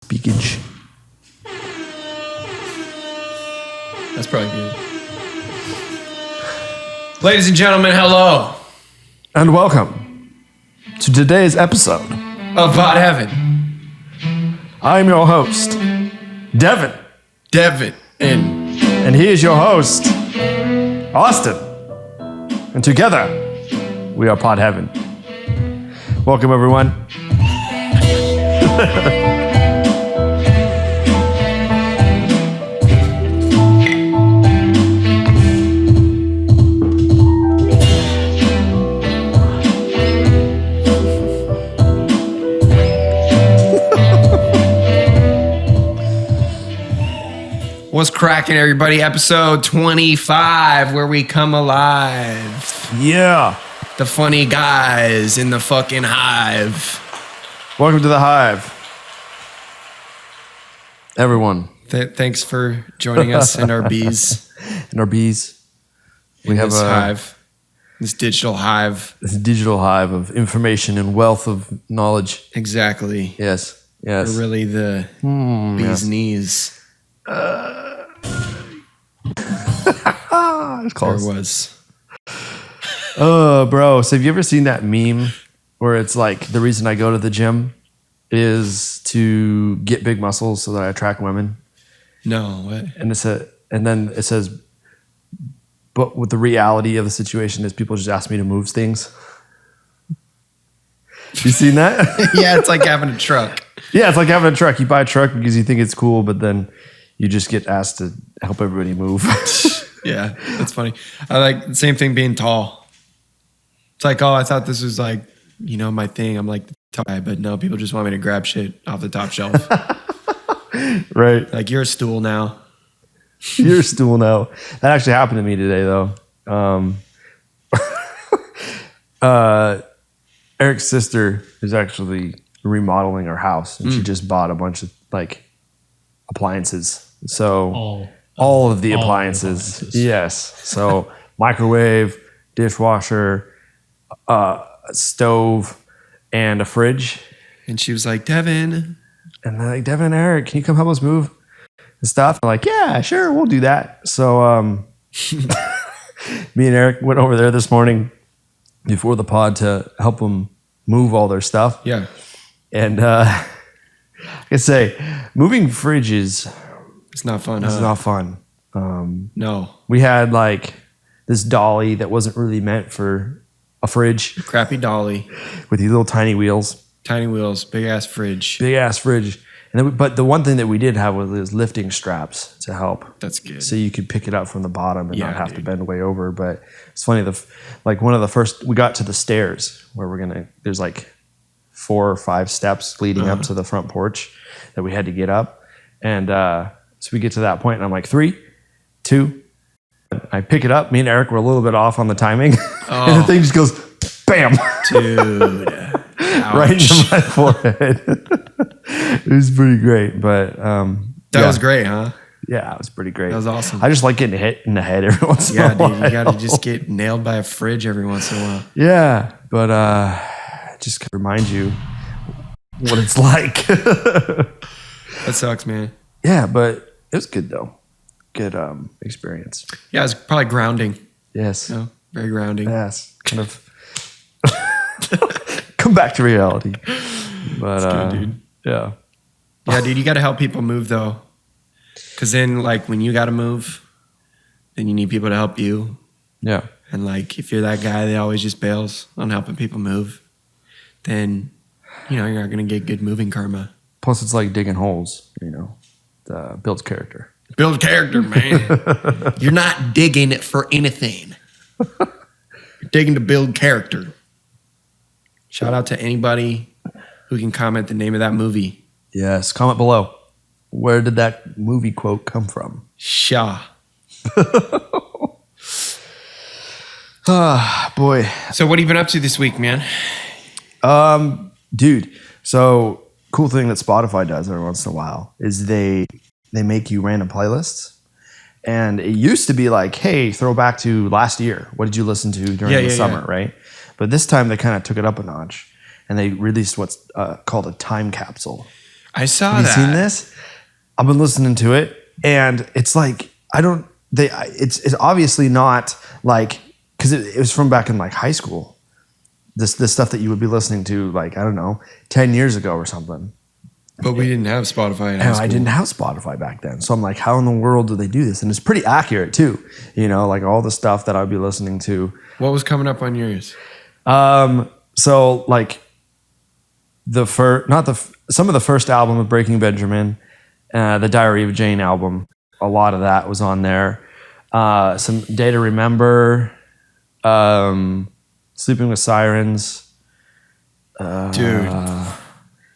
Beakage. That's probably good. Ladies and gentlemen, hello. And welcome to today's episode Of Pod Heaven. I'm your host, Devin. Devin. And he is your host, Austin. And together, we are Pod Heaven. Welcome, everyone. What's cracking, everybody? Episode 25, where we come alive. Yeah. The funny guys in the fucking hive. Welcome to the Hive. Everyone. Thanks for joining us in our bees. And our bees. We have this hive. This digital hive. This digital hive of information and wealth of knowledge. Exactly. Yes. We're really the bee's knees. It's close. There was. Oh, bro. So have you ever seen that meme where it's like the reason I go to the gym is to get big muscles so that I attract women? No, what? And then it says, but with the reality of the situation is people just ask me to move things. You seen that? Yeah, it's like having a truck. Yeah, it's like having a truck. You buy a truck because you think it's cool, but then you just get asked to help everybody move. Yeah, that's funny. I like the same thing being tall. It's like, oh, I thought this was like, my thing. I'm like the tall guy, but no, people just want me to grab shit off the top shelf. Right. Like, you're a stool now. You're a stool now. That actually happened to me today, though. Eric's sister is actually remodeling her house, and she just bought a bunch of appliances. So all of the appliances. Yes. So microwave, dishwasher, stove, and a fridge. And she was like, Devin. And they're like, Devin and Eric, can you come help us move and stuff? I'm like, yeah, sure, we'll do that. So me and Eric went over there this morning before the pod to help them move all their stuff. Yeah. And I can say, moving fridges, it's not fun. It's not fun. No. We had this dolly that wasn't really meant for a fridge. Crappy dolly. With these little tiny wheels. Tiny wheels, big ass fridge. Big ass fridge. And then but the one thing that we did have was lifting straps to help. That's good. So you could pick it up from the bottom and not have to bend way over. But it's funny, one of the first, we got to the stairs where there's 4 or 5 steps leading up to the front porch that we had to get up. And so we get to that point and I'm like, 3, 2, I pick it up. Me and Eric were a little bit off on the timing. And the thing just goes, bam. Dude. Right into my forehead. It was pretty great. But that was great, huh? Yeah, it was pretty great. That was awesome. I just like getting hit in the head every once in a while. Yeah, dude, you got to just get nailed by a fridge every once in a while. Yeah, but just to remind you what it's like. That sucks, man. Yeah, but it was good though. Good experience. Yeah, it's probably grounding. Yes. Very grounding. Yes. Kind of come back to reality. But that's good, dude. Yeah. Yeah, dude, you got to help people move though. Because then when you got to move, then you need people to help you. Yeah. And if you're that guy that always just bails on helping people move, then, you're not going to get good moving karma. Plus it's like digging holes, builds character. Build character, man. You're not digging for anything. You're digging to build character. Shout out to anybody who can comment the name of that movie. Yes, comment below. Where did that movie quote come from? Shaw. Boy. So what have you been up to this week, man? Dude, so cool thing that Spotify does every once in a while is they make you random playlists. And it used to be like, hey, throw back to last year. What did you listen to during the summer, right? But this time they kind of took it up a notch and they released what's called a time capsule. I saw Have that. you seen this? I've been listening to it, and it's like it's obviously not like, because it was from back in like high school. This stuff that you would be listening to, like, I don't know, 10 years ago or something. But we didn't have Spotify in high And school. I didn't have Spotify back then. So I'm like, how in the world do they do this? And it's pretty accurate too. You know, like all the stuff that I'd be listening to. What was coming up on yours? So like some of the first album of Breaking Benjamin, the Diary of Jane album, a lot of that was on there. Some Day to Remember, Sleeping with Sirens. Dude,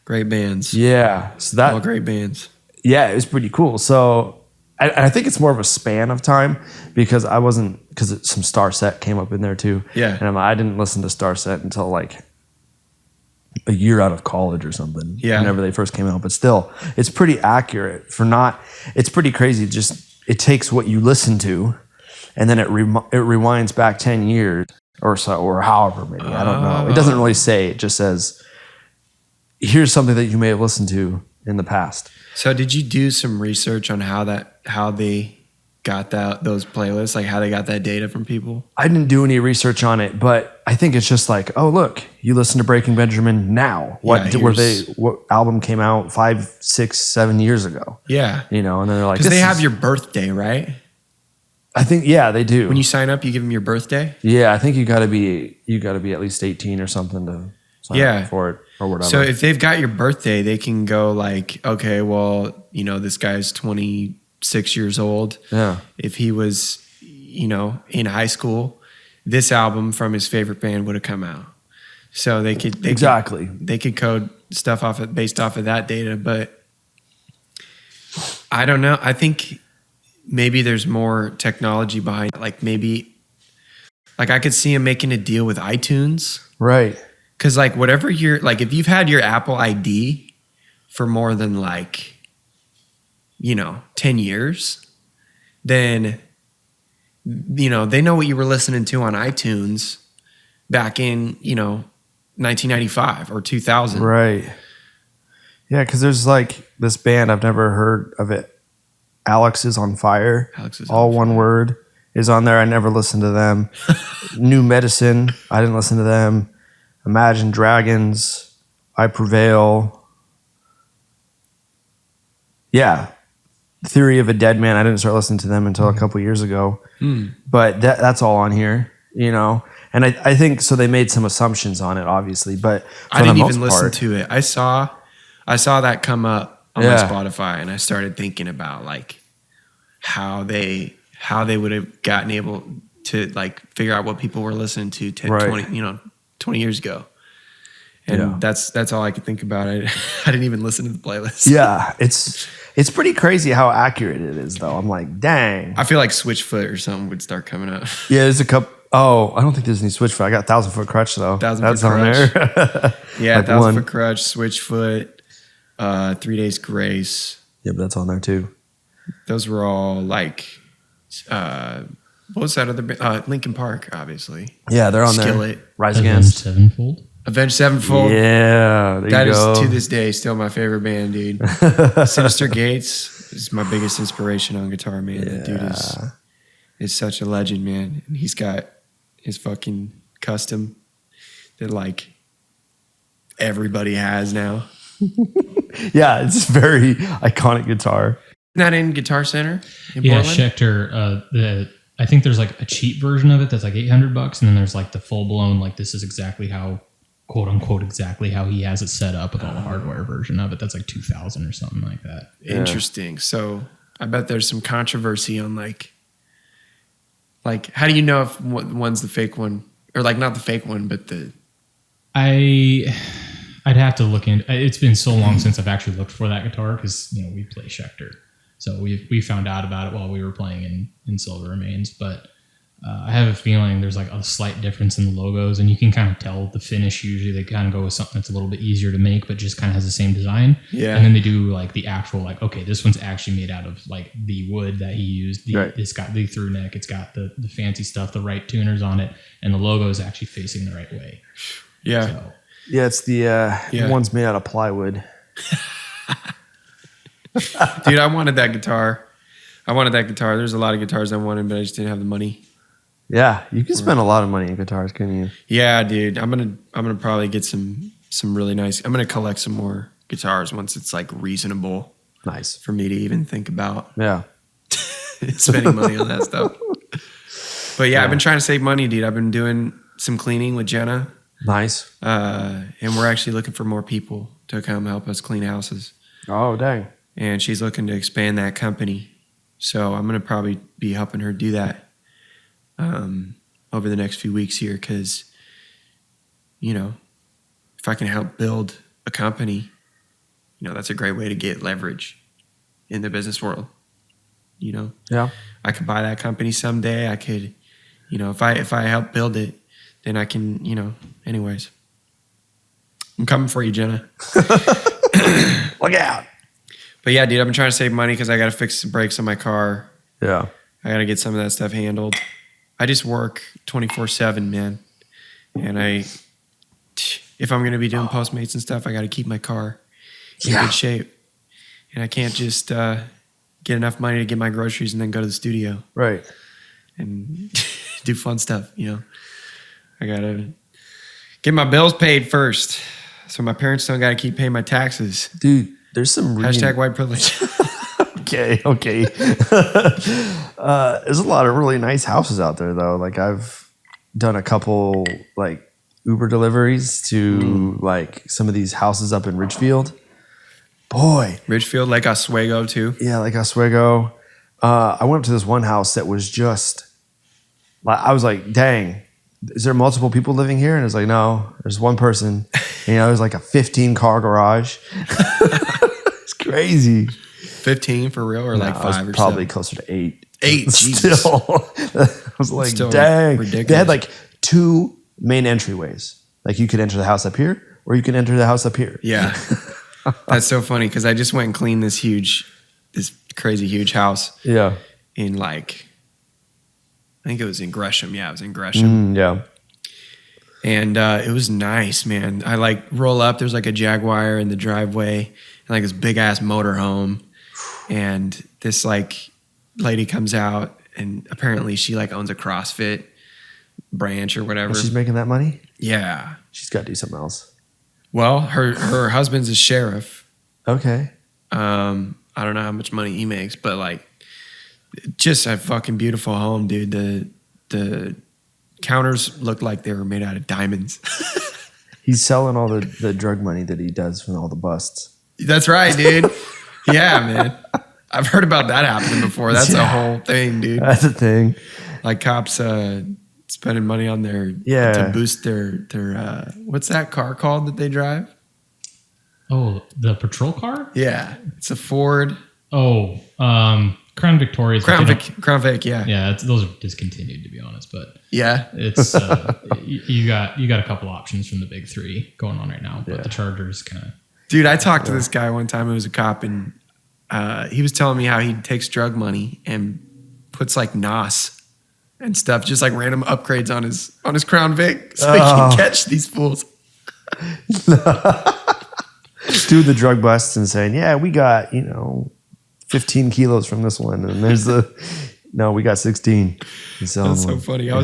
great bands. Yeah. So All great bands. Yeah, it was pretty cool. So I think it's more of a span of time because some Star Set came up in there too. Yeah. And I didn't listen to Star Set until like a year out of college or something. Yeah. Whenever they first came out. But still, it's pretty accurate it's pretty crazy. Just, it takes what you listen to and then it rewinds back 10 years or so, or however many. I don't know. It doesn't really say. It just says, here's something that you may have listened to in the past. So did you do some research on how they got those playlists, like how they got that data from people? I didn't do any research on it, but I think it's just like, oh, look, you listen to Breaking Benjamin now. What album came out 5, 6, 7 years ago? Yeah. You know, and then they're like, because they have your birthday, right? I think, yeah, they do. When you sign up, you give them your birthday. Yeah, I think you got to be at least 18 or something to sign up for it or whatever. So if they've got your birthday, they can go like, okay, well, you know, this guy's 26 years old. Yeah. If he was, you know, in high school, this album from his favorite band would have come out. So they could code stuff based off of that data, but I don't know. I think maybe there's more technology behind it. Like maybe, like I could see him making a deal with iTunes. Right. Because like whatever if you've had your Apple ID for more than 10 years, then, you know, they know what you were listening to on iTunes back in, 1995 or 2000. Right. Yeah, because there's like this band, I've never heard of it. Alex is on Fire. All one word is on there. I never listened to them. New Medicine, I didn't listen to them. Imagine Dragons, I Prevail. Yeah. Theory of a Dead Man, I didn't start listening to them until a couple years ago. But that's all on here, you know. And I think so. They made some assumptions on it, obviously, but I didn't even listen to it. I saw that come up on my Spotify, and I started thinking about like how they would have gotten able to like figure out what people were listening to 20 years ago. And that's all I could think about. I didn't even listen to the playlist. Yeah, it's pretty crazy how accurate it is, though. I'm like, dang. I feel like Switchfoot or something would start coming up. Yeah, there's a couple. Oh, I don't think there's any Switchfoot. I got 1,000 Foot Crutch though. 1,000 Foot on Crutch. there. Yeah, like 1,000 Foot Crutch, Switchfoot, 3 Days Grace. Yeah, but that's on there too. Those were all like, what was that other? Linkin Park, obviously. Yeah, they're on Skillet. there. Rise Against. Sevenfold. Avenged Sevenfold. Yeah, that is to this day still my favorite band, dude. Sinister Gates is my biggest inspiration on guitar, man. That dude is such a legend, man. And he's got his fucking custom that like everybody has now. Yeah, it's very iconic guitar. Not in Guitar Center in Portland? Schecter. I think there's like a cheap version of it that's like $800, and then there's like the full blown, like this is exactly how, quote unquote, exactly how he has it set up with all the hardware version of it. That's like 2,000 or something like that. Interesting. So I bet there's some controversy on like how do you know if one's the fake one or like not the fake one, but the. I'd have to look in. It's been so long since I've actually looked for that guitar because we play Schecter, so we found out about it while we were playing in Silver Remains. But I have a feeling there's like a slight difference in the logos, and you can kind of tell the finish. Usually, they kind of go with something that's a little bit easier to make, but just kind of has the same design. Yeah, and then they do like the actual okay, this one's actually made out of like the wood that he used. It's got the through neck. It's got the fancy stuff, the right tuners on it, and the logo is actually facing the right way. Yeah. So, yeah, it's the one's made out of plywood. Dude, I wanted that guitar. There's a lot of guitars I wanted, but I just didn't have the money. Yeah, you can spend a lot of money on guitars, couldn't you? Yeah, dude. I'm gonna probably get some really nice. I'm gonna collect some more guitars once it's like reasonable. Nice for me to even think about. Yeah, spending money on that stuff. But yeah, I've been trying to save money, dude. I've been doing some cleaning with Jenna. Nice. And we're actually looking for more people to come help us clean houses. Oh, dang. And she's looking to expand that company. So I'm going to probably be helping her do that over the next few weeks here because, you know, if I can help build a company, you know, that's a great way to get leverage in the business world. You know? Yeah. I could buy that company someday. I could, you know, if I help build it, then I can, you know, anyways. I'm coming for you, Jenna. Look out. But yeah, dude, I've been trying to save money because I got to fix the brakes on my car. Yeah. I got to get some of that stuff handled. I just work 24/7, man. And if I'm going to be doing Postmates and stuff, I got to keep my car in good shape. And I can't just get enough money to get my groceries and then go to the studio. Right. And do fun stuff, you know. I got to get my bills paid first. So my parents don't got to keep paying my taxes. Dude, there's some really... Hashtag white privilege. Okay. There's a lot of really nice houses out there, though. Like, I've done a couple, like, Uber deliveries to, like, some of these houses up in Ridgefield. Boy. Ridgefield, like Oswego, too? Yeah, like Oswego. I went up to this one house that was just... I was like, dang, is there multiple people living here? And it's like, no, there's one person. And, you know, there's like a 15-car garage. It's crazy. 15 for real, or like 5 or probably 7? Closer to 8. 8, still. I was like, still dang. ridiculous. They had like 2 main entryways. Like you could enter the house up here, or you can enter the house up here. Yeah. That's so funny because I just went and cleaned this crazy huge house. Yeah. In like, I think it was in Gresham. Yeah, it was in Gresham. Yeah. And it was nice, man. I like roll up. There's like a Jaguar in the driveway and like this big ass motorhome. And this like lady comes out and apparently she like owns a CrossFit branch or whatever. And she's making that money? Yeah. She's got to do something else. Well, her husband's a sheriff. Okay. I don't know how much money he makes, but like just a fucking beautiful home, dude. The counters looked like they were made out of diamonds. He's selling all the drug money that he does from all the busts. That's right, dude. Yeah, man. I've heard about that happening before. That's a whole thing, dude. That's a thing. Like cops spending money on to boost their what's that car called that they drive? Oh, the patrol car? Yeah. It's a Ford. Oh, Crown Victorias. Crown Vic, yeah. Yeah, those are discontinued to be honest, but yeah, it's you got a couple options from the big 3 going on right now, but the Charger's kind of. Dude, I talked to this guy one time who was a cop, and he was telling me how he takes drug money and puts like NOS and stuff, just like random upgrades on his Crown Vic, so he can catch these fools. Do the drug busts and saying, yeah, we got 15 kilos from this one, and there's no, we got 16. That's so funny. Yeah.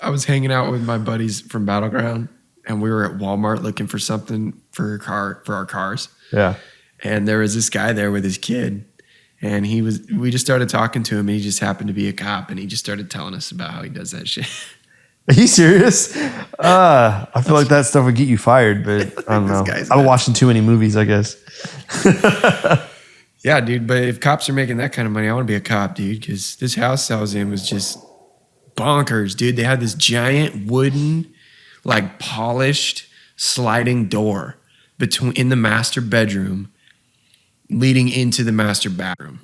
I was hanging out with my buddies from Battleground, and we were at Walmart looking for something for our cars. Yeah. And there was this guy there with his kid, and we just started talking to him, and he just happened to be a cop, and he just started telling us about how he does that shit. Are you serious? I feel like that stuff would get you fired, but I don't know. I'm watching too many movies, I guess. Yeah, dude. But if cops are making that kind of money, I want to be a cop, dude, because this house I was in was just bonkers, dude. They had this giant wooden, like polished sliding door in the master bedroom leading into the master bathroom.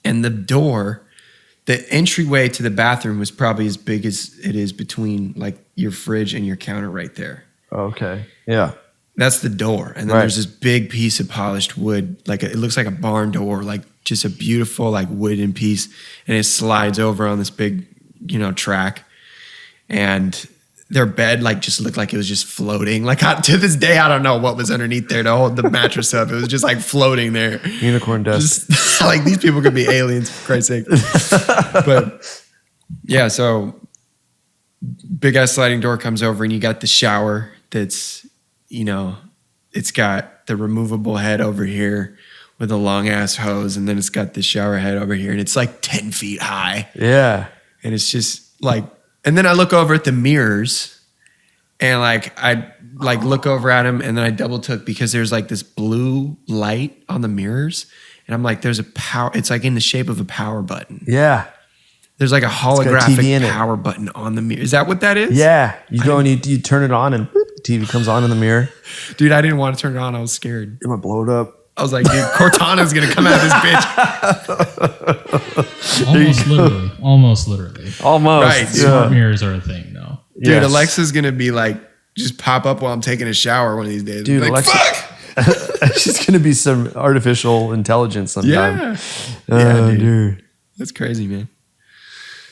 And the entryway to the bathroom was probably as big as it is between like your fridge and your counter right there. Okay. Yeah. That's the door. And then there's this big piece of polished wood. It looks like a barn door, like just a beautiful like wooden piece. And it slides over on this big, track. And their bed like just looked like it was just floating. Like to this day, I don't know what was underneath there to hold the mattress up. It was just like floating there. Unicorn dust. Just, like these people could be aliens, for Christ's sake. But yeah, so big ass sliding door comes over and you got the shower that's, it's got the removable head over here with a long ass hose, and then it's got the shower head over here, and it's like 10 feet high. Yeah. And it's just like, and then I look over at the mirrors and like I like look over at them, and then I double took because there's like this blue light on the mirrors, and I'm like, there's a power, it's like in the shape of a power button. Yeah. There's like a holographic power button on the mirror. Is that what that is? Yeah. You go and you turn it on and the TV comes on in the mirror. Dude, I didn't want to turn it on. I was scared. It might blow it up. I was like, dude, Cortana's going to come out of this bitch. Almost literally. Right. Smart mirrors are a thing, though. Dude, yes. Alexa's going to be like, just pop up while I'm taking a shower one of these days. Dude, like, Alexa, fuck! She's going to be some artificial intelligence sometime. Yeah. Dude. That's crazy, man.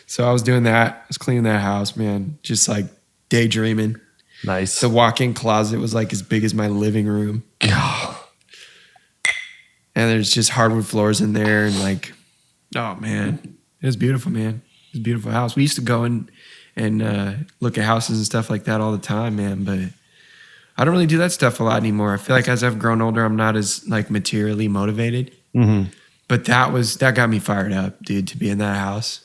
So I was doing that. I was cleaning that house, man. Just like daydreaming. Nice. The walk-in closet was like as big as my living room. And there's just hardwood floors in there, and like, oh man, it was beautiful, man. It was a beautiful house. We used to go and look at houses and stuff like that all the time, man. But I don't really do that stuff a lot anymore. I feel like as I've grown older, I'm not as like materially motivated. Mm-hmm. But that got me fired up, dude, to be in that house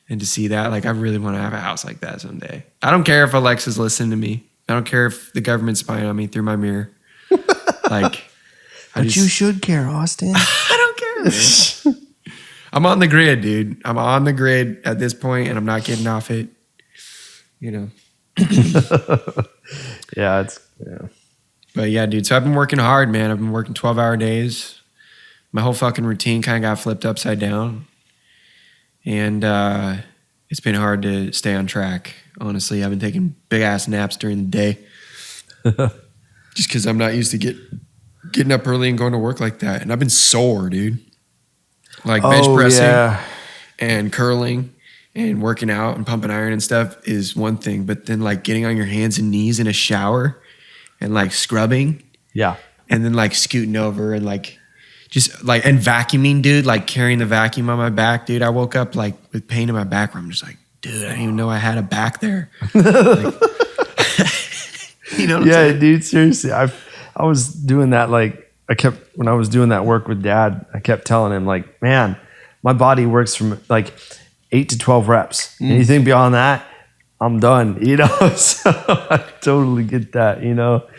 and to see that. Like, I really want to have a house like that someday. I don't care if Alexa's listening to me. I don't care if the government's spying on me through my mirror. Like. But you should care, Austin. I don't care, man. I'm on the grid, dude. I'm on the grid at this point, and I'm not getting off it. Yeah. But yeah, dude. So I've been working hard, man. I've been working 12-hour days. My whole fucking routine kind of got flipped upside down. And it's been hard to stay on track, honestly. I've been taking big-ass naps during the day. Just because I'm not used to getting up early and going to work like that. And I've been sore, dude. Like bench pressing and curling and working out and pumping iron and stuff is one thing. But then like getting on your hands and knees in a shower and like scrubbing. Yeah. And then like scooting over and like just like, and vacuuming, dude, like carrying the vacuum on my back, dude. I woke up like with pain in my back where I'm just like, dude, I didn't even know I had a back there. Like, you know what I'm saying? Dude, seriously. I was doing that, like, when I was doing that work with Dad, I kept telling him, like, man, my body works from like 8 to 12 reps. Anything beyond that, I'm done, So I totally get that,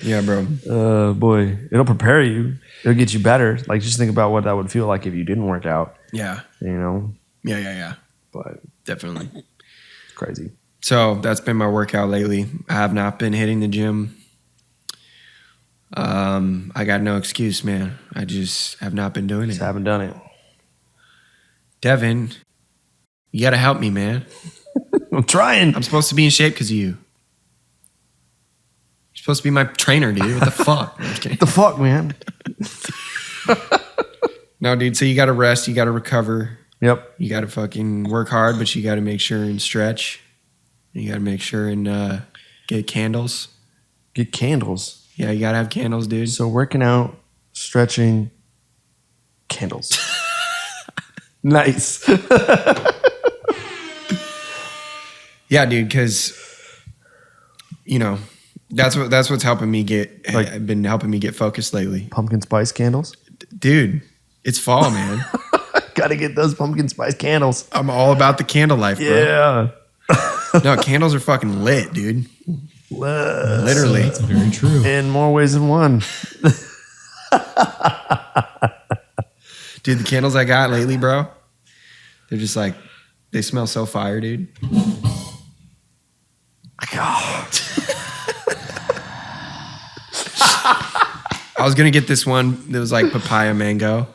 Yeah, bro. Boy, it'll prepare you. It'll get you better. Like, just think about what that would feel like if you didn't work out. Yeah. Yeah. But definitely. It's crazy. So that's been my workout lately. I have not been hitting the gym. I got no excuse, man. I just have not been doing it. Just haven't done it. Devin, you got to help me, man. I'm trying. I'm supposed to be in shape because of you. You're supposed to be my trainer, dude. What the fuck? I'm just kidding. What the fuck, man? No, dude. So you got to rest. You got to recover. Yep. You got to fucking work hard, but you got to make sure and stretch. You got to make sure and get candles. Get candles? Yeah, you got to have candles, dude. So working out, stretching, candles. Nice. Yeah, dude, because, that's what's helping me been helping me get focused lately. Pumpkin spice candles? Dude, it's fall, man. Gotta get those pumpkin spice candles. I'm all about the candle life, bro. Yeah. No, candles are fucking lit, dude. Literally. That's very true. In more ways than one. Dude, the candles I got lately, bro, they're just like, they smell so fire, dude. God. I was going to get this one that was like papaya mango.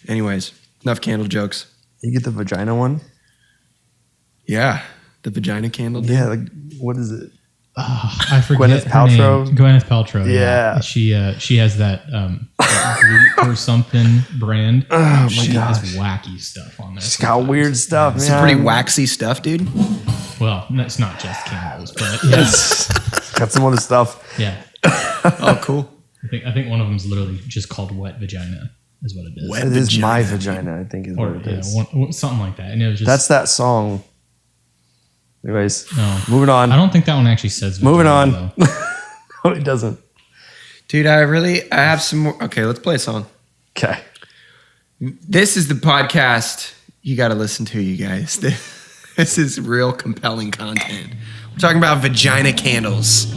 Anyways, enough candle jokes. You get the vagina one? Yeah. The vagina candle, dude. Yeah, like, what is it? I forget Gwyneth Paltrow. Gwyneth Paltrow. Yeah. She has that Root or something brand. Oh my she gosh. has wacky stuff on there. She's got weird stuff, man. Some pretty waxy stuff, dude. What Well, it's not just candles, but yes. Got some other stuff. Yeah. Oh, cool. I think one of them is literally just called Wet Vagina, is what it is. Wet It is vagina. my vagina, I think is Or what it is. something like that. And it was just That's that song. Anyways, no. moving on. I don't think that one actually says vagina, Moving on. though. No, it doesn't. Dude, I have some more. Okay, let's play a song. Okay. This is the podcast you got to listen to, you guys. This is real compelling content. We're talking about vagina candles.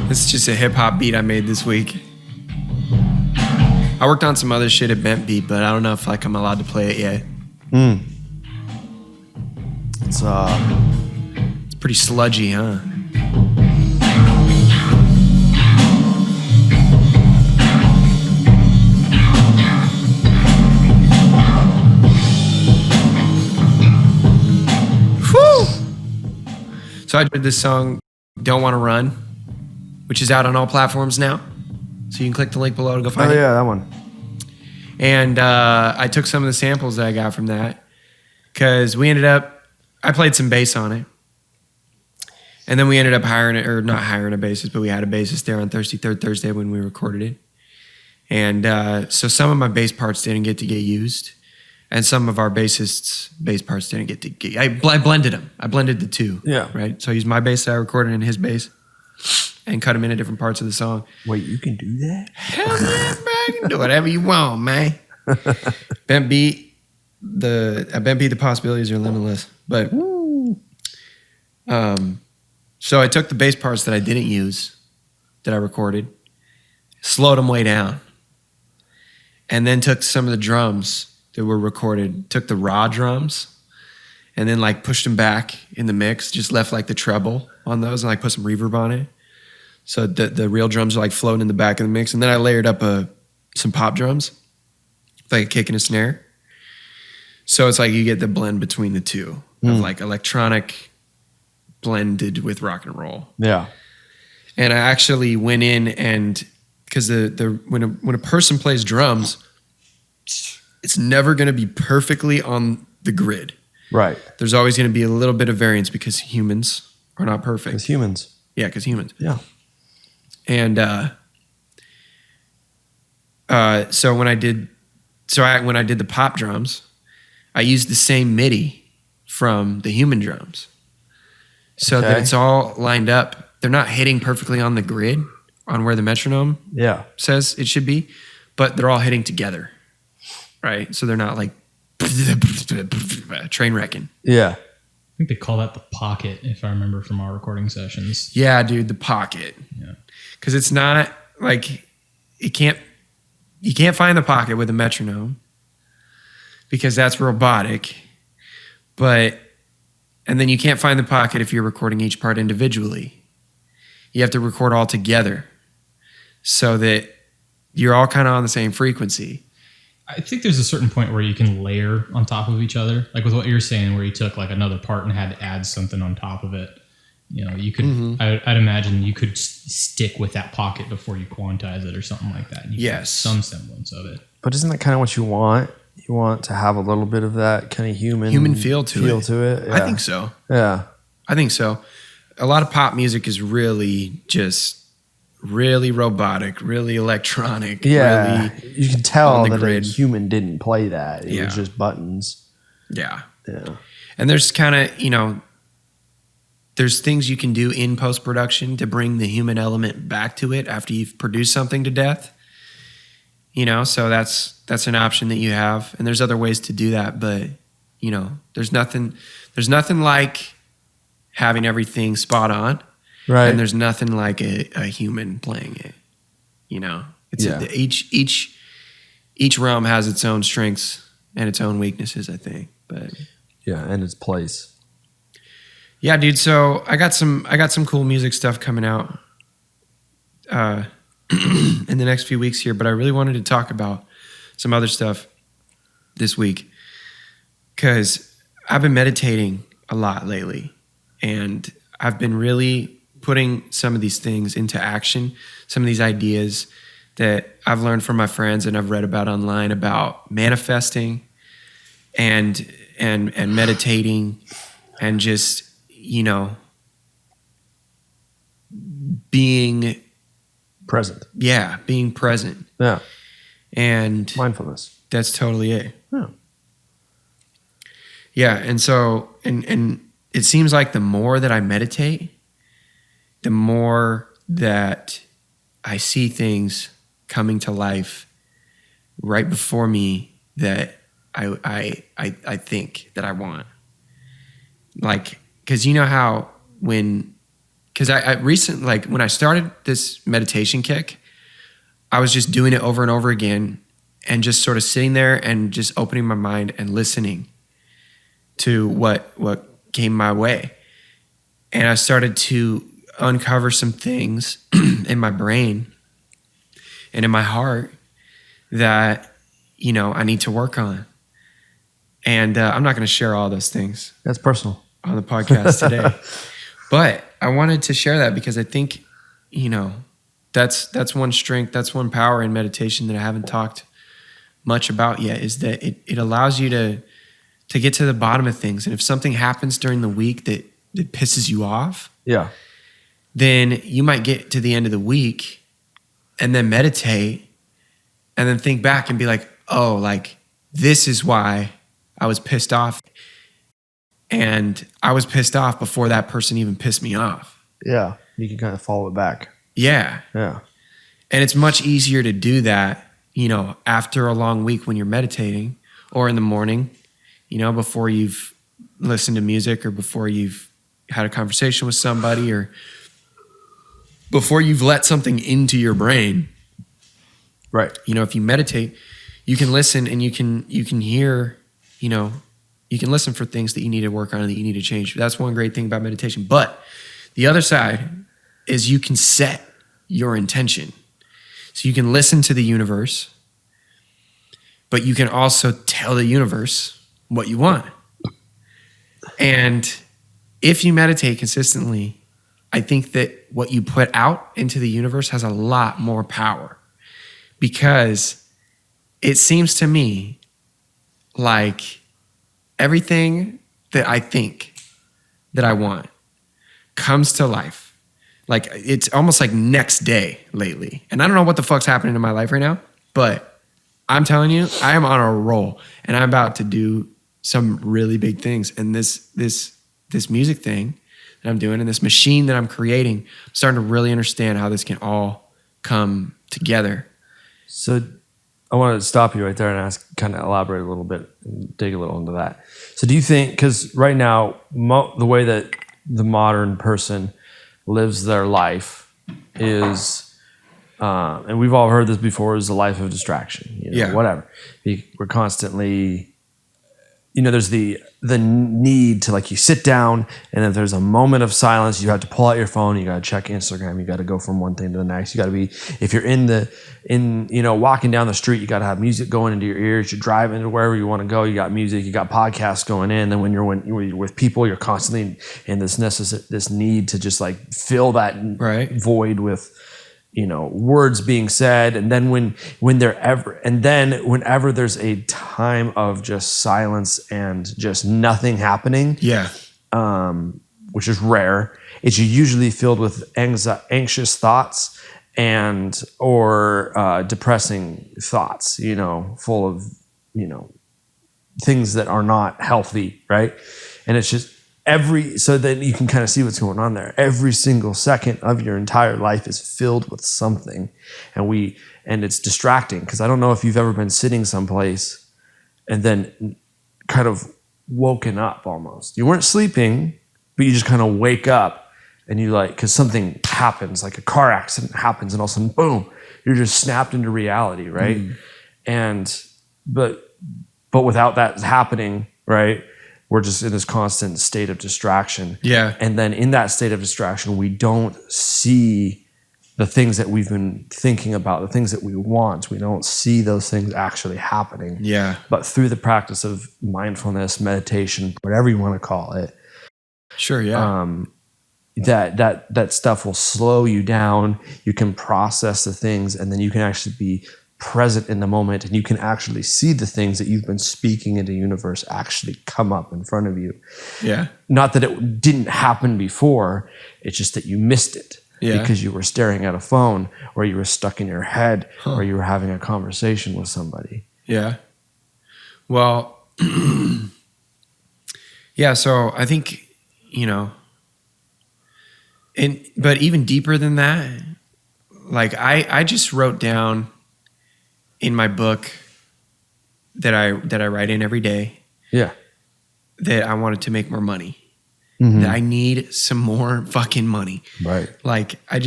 This is just a hip hop beat I made this week. I worked on some other shit at Bent Beat, but I don't know if I'm allowed to play it yet. It's pretty sludgy, huh? Whew! So I did this song, Don't Want to Run, which is out on all platforms now. So you can click the link below to go find Oh it. yeah, that one. And I took some of the samples that I got from that because I played some bass on it. And then we ended up not hiring a bassist, but we had a bassist there on Third Thursday when we recorded it. And so some of my bass parts didn't get used. And some of our bassist's bass parts didn't get I blended them. I blended the two. Yeah. Right? So I used my bass that I recorded in his bass and cut them into different parts of the song. Wait, you can do that? Hell yeah, bro. You can do whatever you want, man. Bent Beat, the possibilities are limitless. But so I took the bass parts that I didn't use, that I recorded, slowed them way down, and then took some of the drums that were recorded, took the raw drums, and then like pushed them back in the mix, just left like the treble on those and like put some reverb on it. So the real drums are like floating in the back of the mix. And then I layered up some pop drums, like a kick and a snare. So it's like you get the blend between the two of like electronic blended with rock and roll. Yeah. And I actually went in and because when a person plays drums, it's never going to be perfectly on the grid. Right. There's always going to be a little bit of variance because humans are not perfect. As humans. Yeah, because humans. Yeah. And so when I did the pop drums, I used the same MIDI from the human drums, so that it's all lined up. They're not hitting perfectly on the grid on where the metronome says it should be, but they're all hitting together, right? So they're not like train wrecking. Yeah. I think they call that the pocket, if I remember from our recording sessions. Yeah, dude, the pocket. Yeah. Because it's not like you can't find the pocket with a metronome because that's robotic. And then you can't find the pocket if you're recording each part individually. You have to record all together so that you're all kind of on the same frequency. I think there's a certain point where you can layer on top of each other, like with what you're saying, where you took like another part and had to add something on top of it. You know, you could. I'd imagine you could stick with that pocket before you quantize it or something like that. And you Yes, some semblance of it. But isn't that kind of what you want? You want to have a little bit of that kind of human feel to it. Yeah. I think so. Yeah. I think so. A lot of pop music is really just really robotic, really electronic. Yeah. Really you can tell the that grid. a human didn't play that. It Yeah. was just buttons. Yeah. Yeah. And there's kind of, there's things you can do in post-production to bring the human element back to it after you've produced something to death. So that's an option that you have. And there's other ways to do that, but there's nothing like having everything spot on. Right. And there's nothing like a human playing it. It's each realm has its own strengths and its own weaknesses, I think. But yeah, and its place. yeah, dude. So I got some cool music stuff coming out in the next few weeks here, but I really wanted to talk about some other stuff this week because I've been meditating a lot lately, and I've been really putting some of these things into action, some of these ideas that I've learned from my friends and I've read about online about manifesting and meditating and just, you know, being present. Yeah, being present. Yeah. And mindfulness. That's totally it. Yeah. Yeah, and so and it seems like the more that I meditate, the more that I see things coming to life right before me that I think that I want. Like, because you know how because I recently, like when I started this meditation kick, I was just doing it over and over again and just sort of sitting there and just opening my mind and listening to what came my way. And I started to uncover some things in my brain and in my heart that, you know, I need to work on. And I'm not going to share all those things. That's personal. On the podcast today. But I wanted to share that because I think, you know, that's one strength, that's one power in meditation that I haven't talked much about yet, is that it allows you to get to the bottom of things. And if something happens during the week that pisses you off, yeah, then you might get to the end of the week and then meditate and then think back and be like, oh, like this is why I was pissed off. And I was pissed off before that person even pissed me off. Yeah, you can kind of follow it back. Yeah. Yeah. And it's much easier to do that, you know, after a long week when you're meditating or in the morning, you know, before you've listened to music or before you've had a conversation with somebody or before you've let something into your brain. Right. You know, if you meditate, you can listen and you can hear, you know, you can listen for things that you need to work on and that you need to change. That's one great thing about meditation. But the other side is you can set your intention. So you can listen to the universe, but you can also tell the universe what you want. And if you meditate consistently, I think that what you put out into the universe has a lot more power, because it seems to me like everything that I think that I want comes to life. Like it's almost like next day lately. And I don't know what the fuck's happening in my life right now, but I'm telling you, I am on a roll and I'm about to do some really big things. And this music thing that I'm doing and this machine that I'm creating, I'm starting to really understand how this can all come together. So I wanted to stop you right there and ask, kind of elaborate a little bit and dig a little into that. So do you think, because right now, the way that the modern person lives their life is, and we've all heard this before, is a life of distraction, you know, yeah, whatever. We're constantly, you know, there's the need to, like, you sit down and if there's a moment of silence, you have to pull out your phone, you got to check Instagram, you got to go from one thing to the next. You got to be, if you're you know, walking down the street, you got to have music going into your ears. You're driving to wherever you want to go, you got music, you got podcasts going in. Then when you're with people, you're constantly in this need to just like fill that void with, you know, words being said. And then whenever there's a time of just silence and just nothing happening, which is rare, it's usually filled with anxious thoughts or depressing thoughts, you know, full of, you know, things that are not healthy, right? And it's just so that you can kind of see what's going on there. Every single second of your entire life is filled with something, and it's distracting, because I don't know if you've ever been sitting someplace and then kind of woken up almost. You weren't sleeping, but you just kind of wake up and you like, because something happens, like a car accident happens, and all of a sudden, boom, you're just snapped into reality, right? And but without that happening, right, we're just in this constant state of distraction. Yeah. And then in that state of distraction, we don't see the things that we've been thinking about, the things that we want. We don't see those things actually happening. Yeah. But through the practice of mindfulness, meditation, whatever you want to call it. Sure, yeah. that stuff will slow you down. You can process the things, and then you can actually be present in the moment, and you can actually see the things that you've been speaking into the universe actually come up in front of you. Yeah. Not that it didn't happen before, it's just that you missed it because you were staring at a phone, or you were stuck in your head, or you were having a conversation with somebody. Yeah. Well, yeah, so I think, but even deeper than that, like I just wrote down in my book that I write in every day. Yeah. That I wanted to make more money. Mm-hmm. That I need some more fucking money. Right. Like I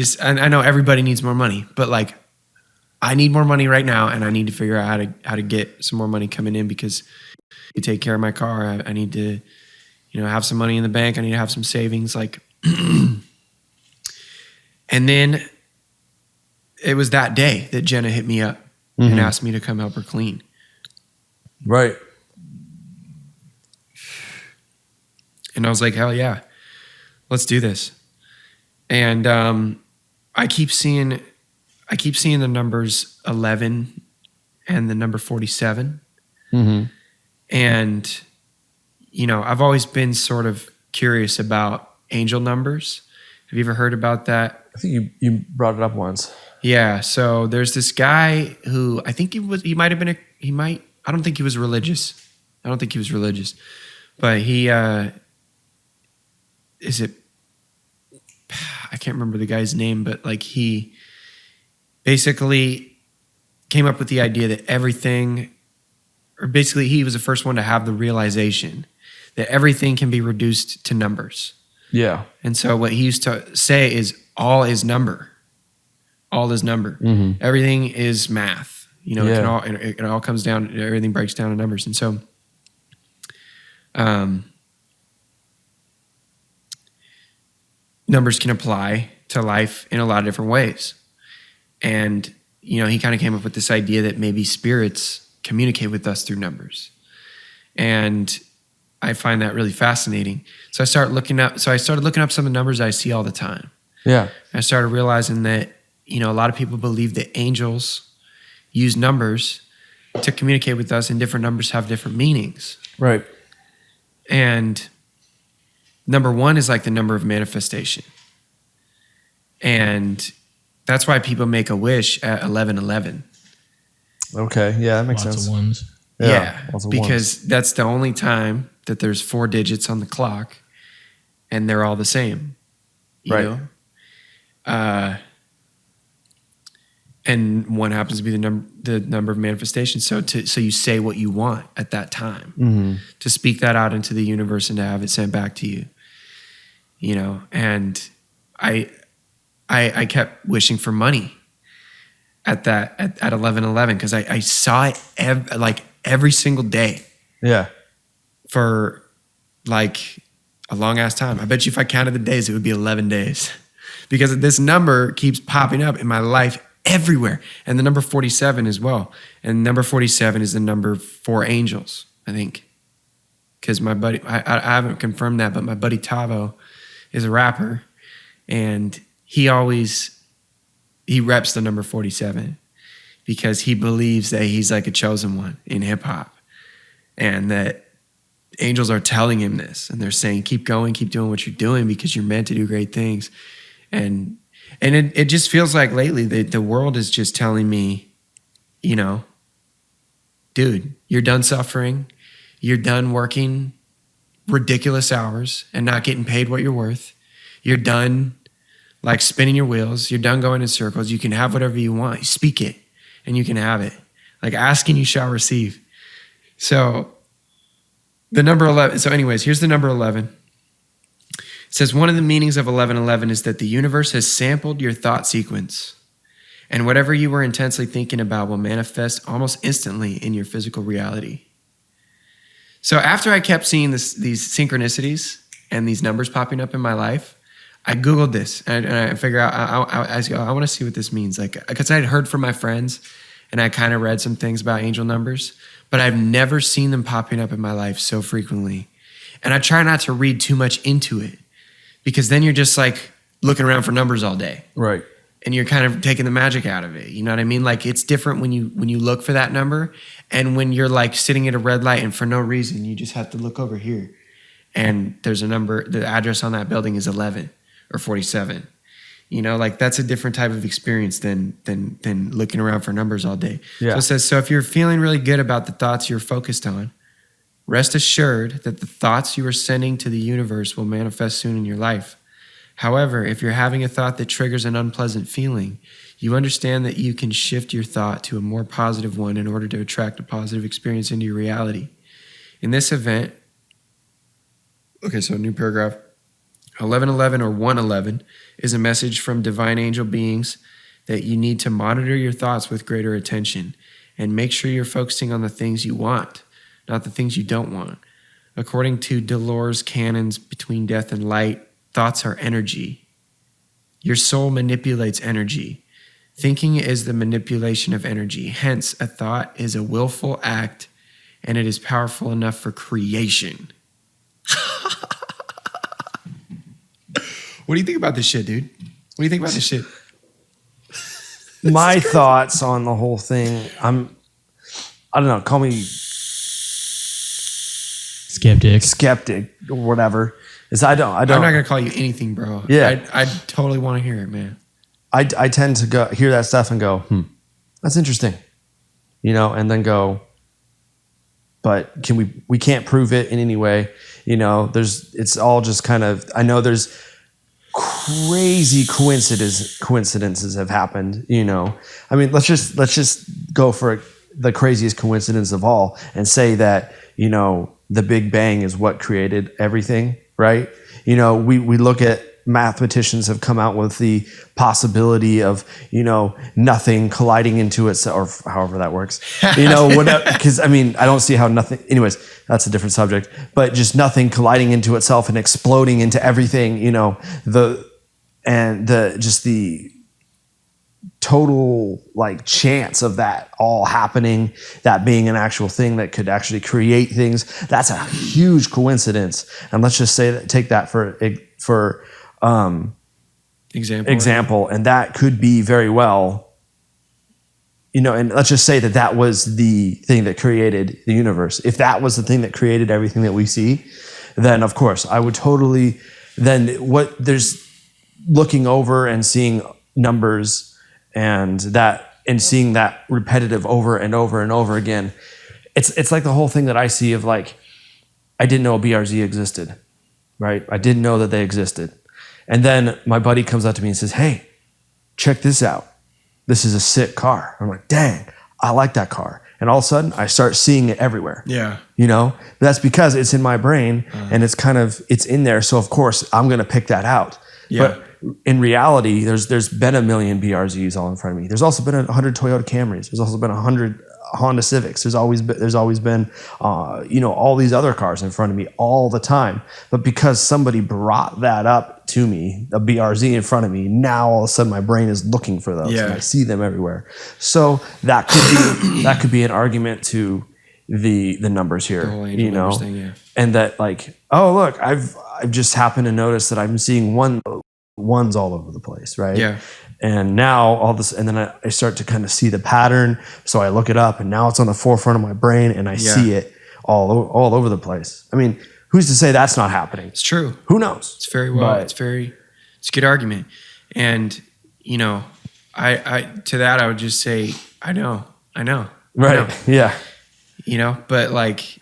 know everybody needs more money, but like I need more money right now, and I need to figure out how to get some more money coming in, because to take care of my car, I need to, have some money in the bank. I need to have some savings. Like, and then it was that day that Jenna hit me up and asked me to come help her clean. Right. And I was like, hell yeah, let's do this. And I keep seeing the numbers 11 and the number 47. Mm-hmm. And, I've always been sort of curious about angel numbers. Have you ever heard about that? I think you brought it up once. Yeah. So there's this guy who I think I don't think he was religious. But he, I can't remember the guy's name, but like he basically came up with the idea that he was the first one to have the realization that everything can be reduced to numbers. Yeah. And so what he used to say is all is number. All is number. Mm-hmm. Everything is math. It all comes down, everything breaks down to numbers. And so numbers can apply to life in a lot of different ways. And, he kind of came up with this idea that maybe spirits communicate with us through numbers. And I find that really fascinating. So I started looking up some of the numbers I see all the time. Yeah. I started realizing that, a lot of people believe that angels use numbers to communicate with us, and different numbers have different meanings. Right. And number 1 is like the number of manifestation. And that's why people make a wish at 1111. Okay. Yeah, that makes Lots sense. of ones. Yeah, lots of because ones. that's the only time that there's 4 digits on the clock, and they're all the same. You Right. know? And 1 happens to be the number of manifestations. So you say what you want at that time, to speak that out into the universe and to have it sent back to you. And I kept wishing for money at 11:11, because I saw it every single day. Yeah. For like a long ass time. I bet you if I counted the days, it would be 11 days, because this number keeps popping up in my life everywhere. And the number 47 as well. And number 47 is the number for angels, I think. Because my buddy, I haven't confirmed that, but my buddy Tavo is a rapper, and he reps the number 47 because he believes that he's like a chosen one in hip hop, and that angels are telling him this, and they're saying, keep going, keep doing what you're doing, because you're meant to do great things. And it just feels like lately the world is just telling me, dude, you're done suffering. You're done working ridiculous hours and not getting paid what you're worth. You're done like spinning your wheels. You're done going in circles. You can have whatever you want. You speak it and you can have it. Like, ask and you shall receive. So the number 11. So anyways, here's the number 11. It says, one of the meanings of 1111 is that the universe has sampled your thought sequence, and whatever you were intensely thinking about will manifest almost instantly in your physical reality. So after I kept seeing these synchronicities and these numbers popping up in my life, I Googled this and I figured out, I want to see what this means. Like, because I had heard from my friends and I kind of read some things about angel numbers, but I've never seen them popping up in my life so frequently. And I try not to read too much into it, because then you're just like looking around for numbers all day. Right. And you're kind of taking the magic out of it. You know what I mean? Like it's different when you look for that number and when you're like sitting at a red light and for no reason, you just have to look over here and there's a number, the address on that building is 11 or 47. You know, like that's a different type of experience than looking around for numbers all day. Yeah. So it says, so if you're feeling really good about the thoughts you're focused on, rest assured that the thoughts you are sending to the universe will manifest soon in your life. However, if you're having a thought that triggers an unpleasant feeling, you understand that you can shift your thought to a more positive one in order to attract a positive experience into your reality. In this event, okay, so a new paragraph, 1111 or 111 is a message from divine angel beings that you need to monitor your thoughts with greater attention and make sure you're focusing on the things you want, not the things you don't want. According to Delors' canons between death and light, thoughts are energy. Your soul manipulates energy. Thinking is the manipulation of energy. Hence, a thought is a willful act and it is powerful enough for creation. What do you think about this shit, dude? What do you think about this shit? My thoughts on the whole thing, I don't know, call me skeptic or whatever. Is I'm not going to call you anything, bro. Yeah. I totally want to hear it, man. I tend to go hear that stuff and go, that's interesting. You know, and then go, but we can't prove it in any way. You know, it's all just kind of, I know there's crazy coincidences have happened, you know. I mean, let's just go for the craziest coincidence of all and say that, you know, the Big Bang is what created everything, right? You know, we look at mathematicians have come out with the possibility of, you know, nothing colliding into it, or however that works, you know, because I mean, I don't see how nothing, anyways, that's a different subject, but just nothing colliding into itself and exploding into everything, you know, the total like chance of that all happening, that being an actual thing that could actually create things, that's a huge coincidence. And let's just say that, take that for example, and that could be very well, you know, and let's just say that was the thing that created the universe. If that was the thing that created everything that we see, then of course I would totally, there's looking over and seeing numbers and seeing that repetitive over and over and over again. It's like the whole thing that I see of like, I didn't know a BRZ existed, right? I didn't know that they existed. And then my buddy comes up to me and says, hey, check this out. This is a sick car. I'm like, dang, I like that car. And all of a sudden I start seeing it everywhere. Yeah. You know, but that's because it's in my brain and it's in there. So of course I'm going to pick that out. Yeah. But in reality, there's been 1 million BRZs all in front of me. There's also been 100 Toyota Camrys. There's also been 100 Honda Civics. There's always been you know, all these other cars in front of me all the time. But because somebody brought that up to me, a BRZ in front of me, now all of a sudden my brain is looking for those and I see them everywhere. So that could be an argument to the numbers here, you know, thing, and that like, oh look, I've just happened to notice that I'm seeing ones all over the place, right? Yeah. And now all this, and then I start to kind of see the pattern. So I look it up, and now it's on the forefront of my brain, and I see it all over the place. I mean, who's to say that's not happening? It's true. Who knows? It's very well. It's a good argument. And you know, I to that I would just say, I know. Right. I know. Yeah. You know, but like,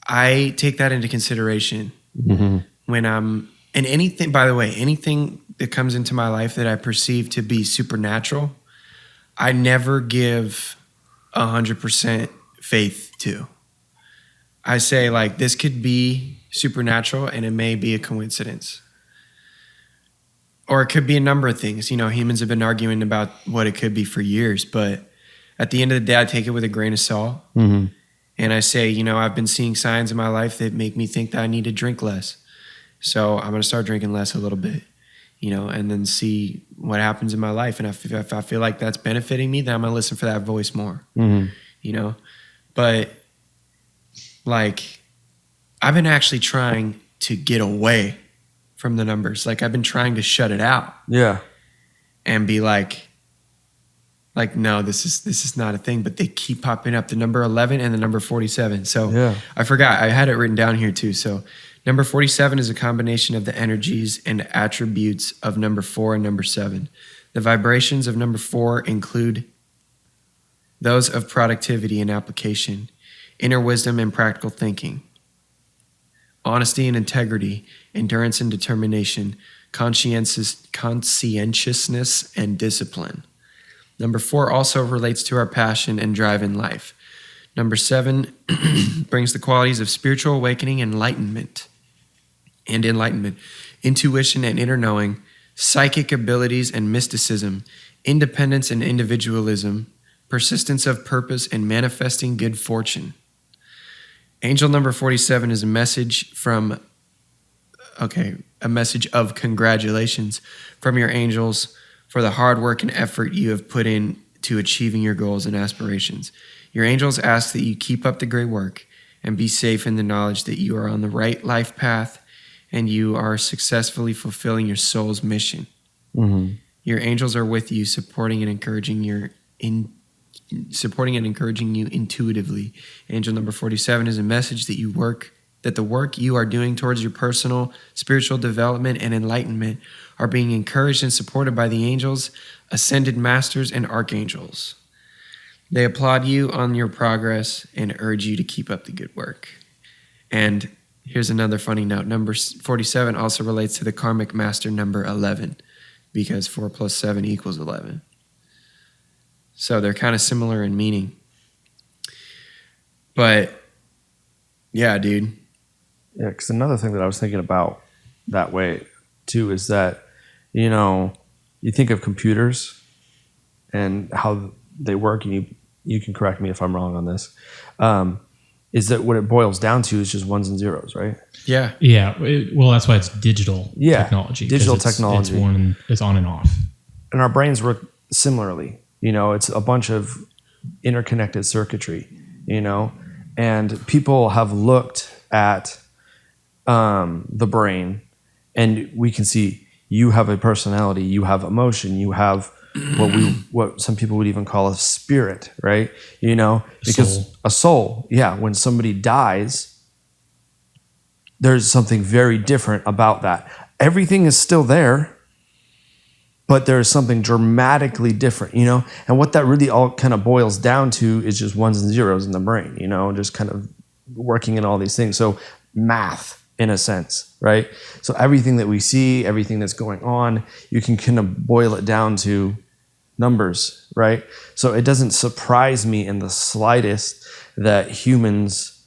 I take that into consideration when I'm. And anything, by the way, anything that comes into my life that I perceive to be supernatural, I never give 100% faith to. I say like, this could be supernatural and it may be a coincidence. Or it could be a number of things. You know, humans have been arguing about what it could be for years, but at the end of the day, I take it with a grain of salt. And I say, you know, I've been seeing signs in my life that make me think that I need to drink less. So I'm going to start drinking less a little bit, you know, and then see what happens in my life. And if I feel like that's benefiting me, then I'm going to listen for that voice more, you know. But like, I've been actually trying to get away from the numbers. Like I've been trying to shut it out. Yeah. And be like no, this is not a thing, but they keep popping up, the number 11 and the number 47. So Yeah. I forgot, I had it written down here too. So number 47 is a combination of the energies and attributes of number 4 and number 7. The vibrations of number 4 include those of productivity and application, inner wisdom and practical thinking, honesty and integrity, endurance and determination, conscientiousness and discipline. Number 4 also relates to our passion and drive in life. Number 7 brings the qualities of spiritual awakening and enlightenment, intuition and inner knowing, psychic abilities and mysticism, independence and individualism, persistence of purpose, and manifesting good fortune. Angel number 47 is a message of congratulations from your angels for the hard work and effort you have put in to achieving your goals and aspirations. Your angels ask that you keep up the great work and be safe in the knowledge that you are on the right life path and you are successfully fulfilling your soul's mission. Mm-hmm. Your angels are with you, supporting and encouraging you intuitively. Angel number 47 is a message that the work you are doing towards your personal spiritual development and enlightenment are being encouraged and supported by the angels, ascended masters, and archangels. They applaud you on your progress and urge you to keep up the good work. And here's another funny note. Number 47 also relates to the karmic master number 11, because 4 plus 7 equals 11. So they're kind of similar in meaning. But yeah, dude. Yeah, because another thing that I was thinking about that way too is that, you think of computers and how they work, and you can correct me if I'm wrong on this, is that what it boils down to is just ones and zeros, right? Yeah. Yeah. Well, that's why it's digital technology. Digital technology. It's on and off. And our brains work similarly. It's a bunch of interconnected circuitry, and people have looked at the brain, and we can see you have a personality, you have emotion, you have what some people would even call a spirit, right? Because a soul, yeah. When somebody dies, there's something very different about that. Everything is still there, but there's something dramatically different, And what that really all kind of boils down to is just ones and zeros in the brain, just kind of working in all these things. So math, in a sense, right? So everything that we see, everything that's going on, you can kind of boil it down to numbers, right? So it doesn't surprise me in the slightest that humans,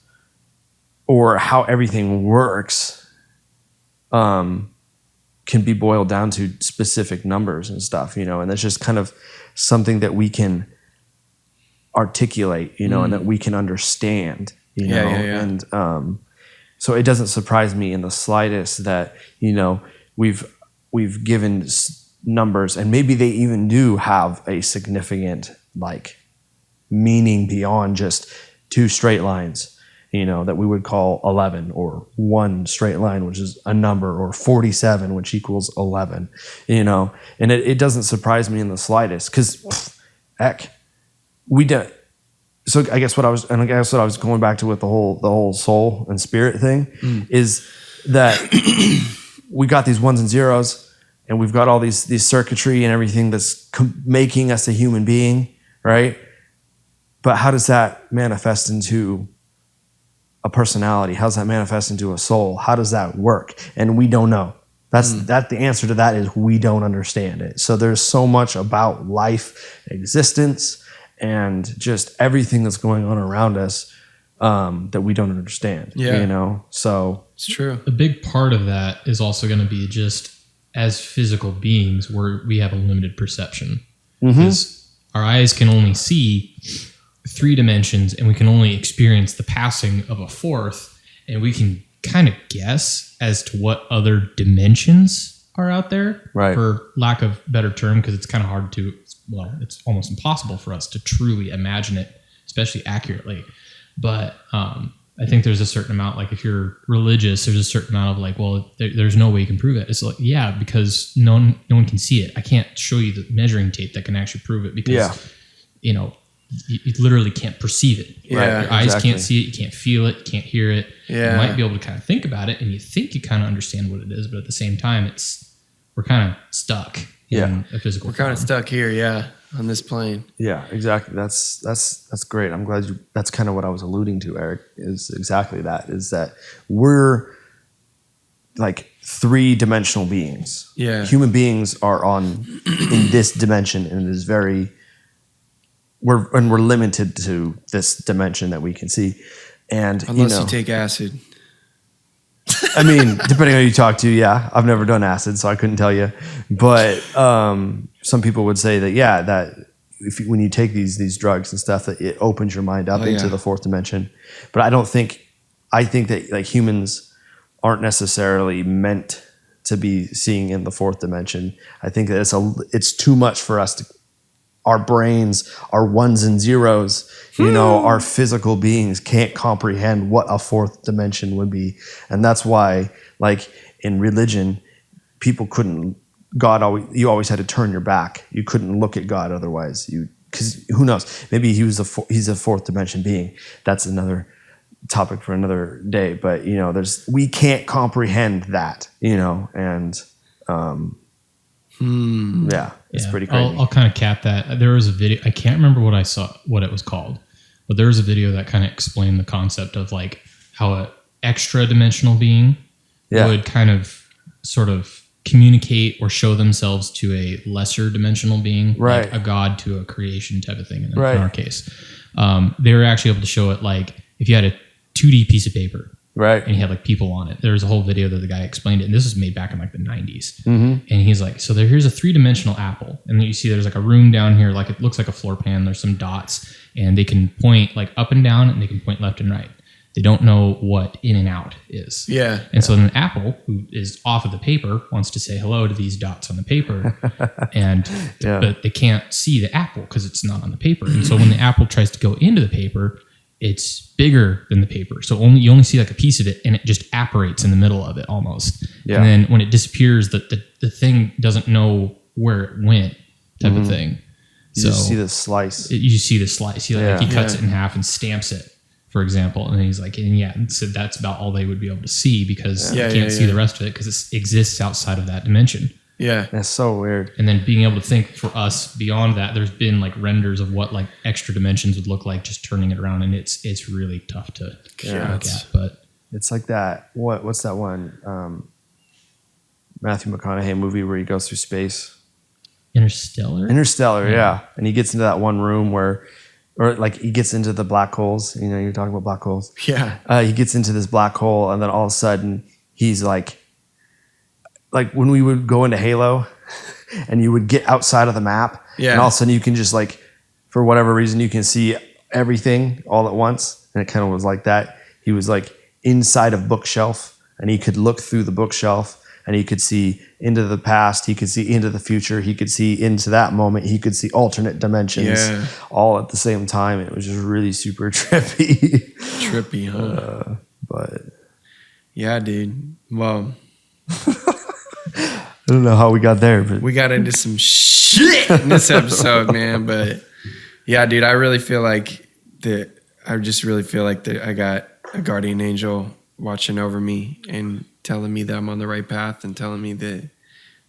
or how everything works, can be boiled down to specific numbers and stuff, and that's just kind of something that we can articulate, and that we can understand, and so it doesn't surprise me in the slightest that, we've given numbers, and maybe they even do have a significant meaning beyond just 2 straight lines, that we would call 11, or 1 straight line, which is a number, or 47, which equals 11, and it doesn't surprise me in the slightest, because heck, we don't. So I guess what I was going back to with the whole soul and spirit thing is that we got these ones and zeros, and we've got all these circuitry and everything that's making us a human being, right? But how does that manifest into a personality? How does that manifest into a soul? How does that work? And we don't know. The answer to that is we don't understand it. So there's so much about life, existence, and just everything that's going on around us that we don't understand. So it's true. A big part of that is also going to be just as physical beings, we have a limited perception, because our eyes can only see 3 dimensions, and we can only experience the passing of a 4th, and we can kind of guess as to what other dimensions are out there, right, for lack of a better term, because it's kind of hard to, it's almost impossible for us to truly imagine it, especially accurately. But I think there's a certain amount, like if you're religious, there's a certain amount of like, well, there's no way you can prove it. It's like, yeah, because no one can see it. I can't show you the measuring tape that can actually prove it because, you know, you literally can't perceive it. Yeah, right? Your eyes can't see it. You can't feel it. You can't hear it. Yeah. You might be able to kind of think about it and you think you kind of understand what it is, but at the same time, we're kind of stuck in a physical We're kind of stuck here, on this plane. Yeah, exactly. That's great. I'm glad that's kind of what I was alluding to, Eric, is exactly that, is that we're like 3-dimensional beings. Yeah. Human beings are in this dimension, and it is we're limited to this dimension that we can see. And unless you take acid. I mean, depending on who you talk to, I've never done acid, so I couldn't tell you. But some people would say that, that when you take these drugs and stuff, that it opens your mind up into the 4th dimension. But I think that like humans aren't necessarily meant to be seeing in the 4th dimension. I think that it's too much for us to. Our brains, our ones and zeros, our physical beings can't comprehend what a 4th dimension would be. And that's why, like in religion, you always had to turn your back. You couldn't look at God otherwise. Because who knows? Maybe he's a 4th dimension being. That's another topic for another day. But, we can't comprehend that, and it's pretty crazy. I'll kind of cap that. There was a video, I can't remember what I saw, what it was called, but there was a video that kind of explained the concept of like how an extra dimensional being would kind of sort of communicate or show themselves to a lesser dimensional being, like a god to a creation type of thing in our case. They were actually able to show it like if you had a 2D piece of paper. Right. And he had like people on it. There was a whole video that the guy explained it. And this was made back in like the 90s. Mm-hmm. And he's like, so here's a 3-dimensional apple. And then you see there's like a room down here, like it looks like a floor pan. There's some dots and they can point like up and down and they can point left and right. They don't know what in and out is. Yeah. And so an apple who is off of the paper wants to say hello to these dots on the paper. But they can't see the apple because it's not on the paper. And so when the apple tries to go into the paper, it's bigger than the paper. So you only see like a piece of it and it just apparates in the middle of it almost. Yeah. And then when it disappears, the thing doesn't know where it went type of thing. You just see the slice. You see the slice. He cuts it in half and stamps it, for example. And he's like, so that's about all they would be able to see because you can't see the rest of it because it exists outside of that dimension. Yeah. That's so weird. And then being able to think for us beyond that, there's been like renders of what like extra dimensions would look like just turning it around. And it's really tough to look at. But it's like that. What's that one? Matthew McConaughey movie where he goes through space. Interstellar, yeah. And he gets into that one room or like he gets into the black holes. You're talking about black holes. Yeah. He gets into this black hole and then all of a sudden he's like when we would go into Halo and you would get outside of the map and all of a sudden you can just like, for whatever reason, you can see everything all at once. And it kind of was like that. He was like inside of bookshelf and he could look through the bookshelf and he could see into the past. He could see into the future. He could see into that moment. He could see alternate dimensions all at the same time. It was just really super trippy. Trippy, huh? But yeah, dude. Well, I don't know how we got there, but we got into some shit in this episode, man. But yeah, dude, I really feel like I got a guardian angel watching over me and telling me that I'm on the right path and telling me that I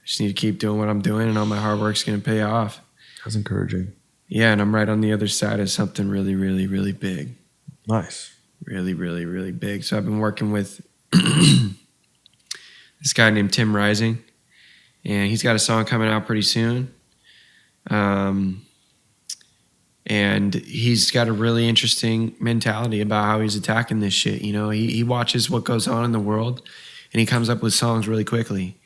just need to keep doing what I'm doing and all my hard work's going to pay off. That's encouraging. Yeah, and I'm right on the other side of something really, really, really big. Nice. Really, really, really big. So I've been working with this guy named Tim Rising, and he's got a song coming out pretty soon. And he's got a really interesting mentality about how he's attacking this shit. He watches what goes on in the world and he comes up with songs really quickly.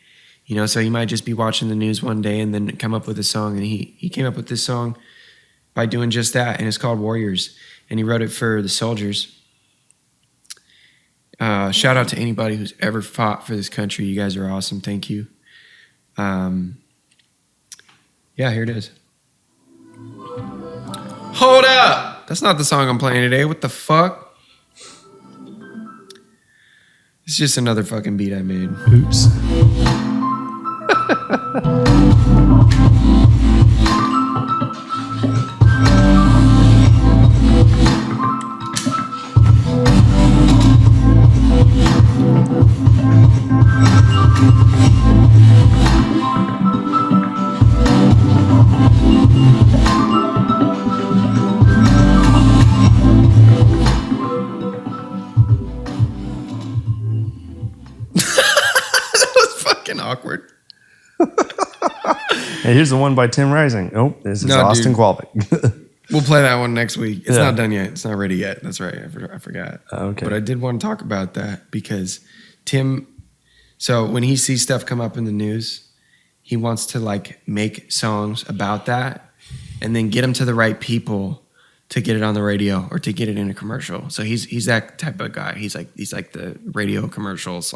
So he might just be watching the news one day and then come up with a song. And he came up with this song by doing just that. And it's called Warriors. And he wrote it for the soldiers. Shout out to anybody who's ever fought for this country. You guys are awesome. Thank you. Yeah, here it is. Hold up! That's not the song I'm playing today. What the fuck? It's just another fucking beat I made. Oops. Awkward. Hey, here's the one by Tim Rising. Oh, this is Austin Qualvick. We'll play that one next week. It's not done yet. It's not ready yet. That's right. I forgot. Okay. But I did want to talk about that because Tim, so when he sees stuff come up in the news, he wants to like make songs about that and then get them to the right people to get it on the radio or to get it in a commercial. So he's that type of guy. He's like the radio commercial /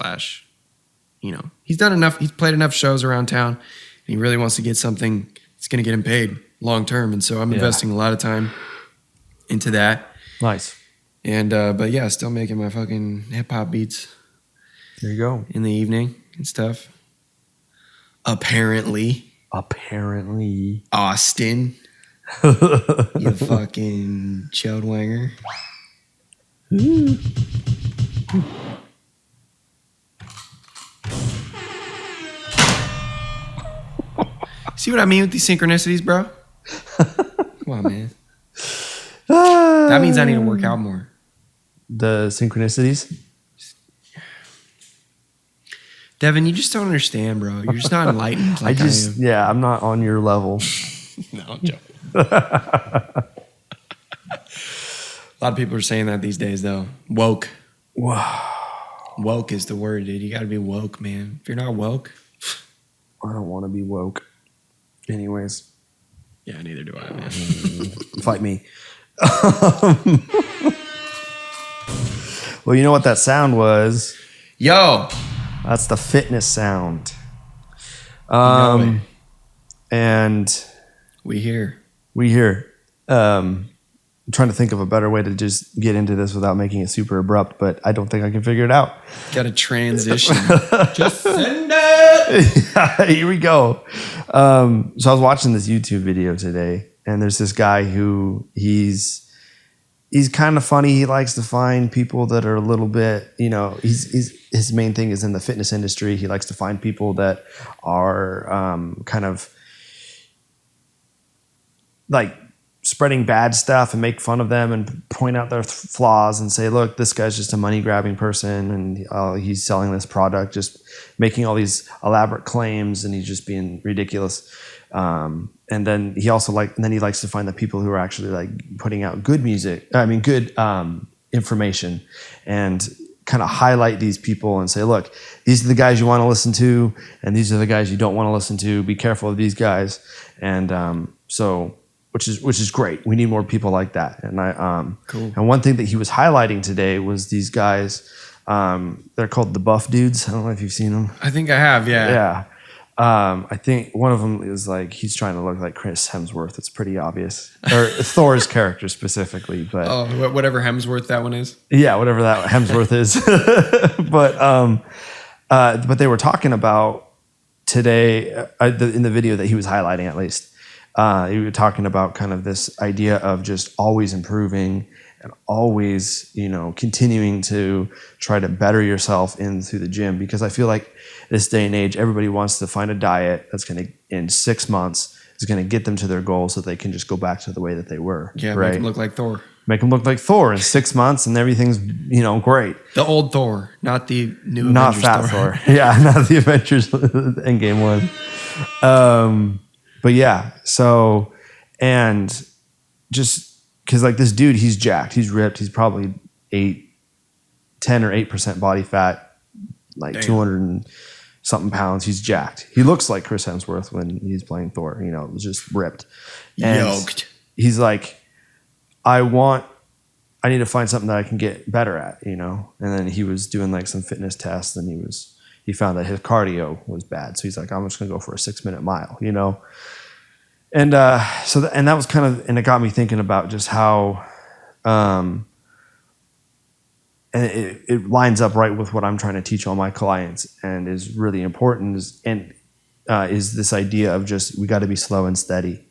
you know, he's done enough. He's played enough shows around town, and he really wants to get something that's going to get him paid long term. And so I'm investing a lot of time into that. Nice. And but yeah, still making my fucking hip hop beats. There you go. In the evening and stuff. Apparently, Austin, you fucking childwanger. See what I mean with these synchronicities, bro? Come on, man. That means I need to work out more. The synchronicities? Devin, you just don't understand, bro. You're just not enlightened like I am. Yeah, I'm not on your level. No, I'm joking. A lot of people are saying that these days, though. Woke. Wow. Woke is the word, dude. You got to be woke, man. If you're not woke... I don't want to be woke. Anyways. Yeah, neither do I, man. Fight me. Well, you know what that sound was? Yo! That's the fitness sound. No and we here. I'm trying to think of a better way to just get into this without making it super abrupt, but I don't think I can figure it out. Got to transition. Just send it. Yeah, here we go. So I was watching this YouTube video today, and there's this guy who he's kind of funny. He likes to find people that are a little bit, you know, his main thing is in the fitness industry. He likes to find people that are kind of like spreading bad stuff and make fun of them and point out their flaws and say, look, this guy's just a money grabbing person and he's selling this product, just making all these elaborate claims, and he's just being ridiculous. And then he likes to find the people who are actually like putting out good information, and kind of highlight these people and say, look, these are the guys you want to listen to, and these are the guys you don't want to listen to. Be careful of these guys. And which is great. We need more people like that. And cool. And one thing that he was highlighting today was these guys. They're called the Buff Dudes. I don't know if you've seen them. I think I have. Yeah. Yeah. I think one of them is like he's trying to look like Chris Hemsworth. It's pretty obvious, or Thor's character specifically. But whatever Hemsworth that one is. Yeah, whatever that Hemsworth is. But they were talking about today in the video that he was highlighting, at least. You were talking about kind of this idea of just always improving and always, you know, continuing to try to better yourself in through the gym. Because I feel like this day and age, everybody wants to find a diet that's going to, in 6 months, is going to get them to their goal so they can just go back to the way that they were. Yeah, right? Make them look like Thor. Make them look like Thor in 6 months and everything's, you know, great. The old Thor, not the new not Avengers fat Thor. Yeah, not the Avengers Endgame one. But yeah, so, and just because like this dude, he's jacked, he's ripped, he's probably 10 or 8% body fat, like Damn. 200 and something pounds. He's jacked. He looks like Chris Hemsworth when he's playing Thor, you know, just ripped. And yoked. He's like, I need to find something that I can get better at, you know? And then he was doing like some fitness tests, and he found that his cardio was bad. So he's like, I'm just going to go for a 6-minute mile, you know? And and that was kind of, and it got me thinking about just how, and it lines up right with what I'm trying to teach all my clients, and is really important. Is this idea of just, we got to be slow and steady,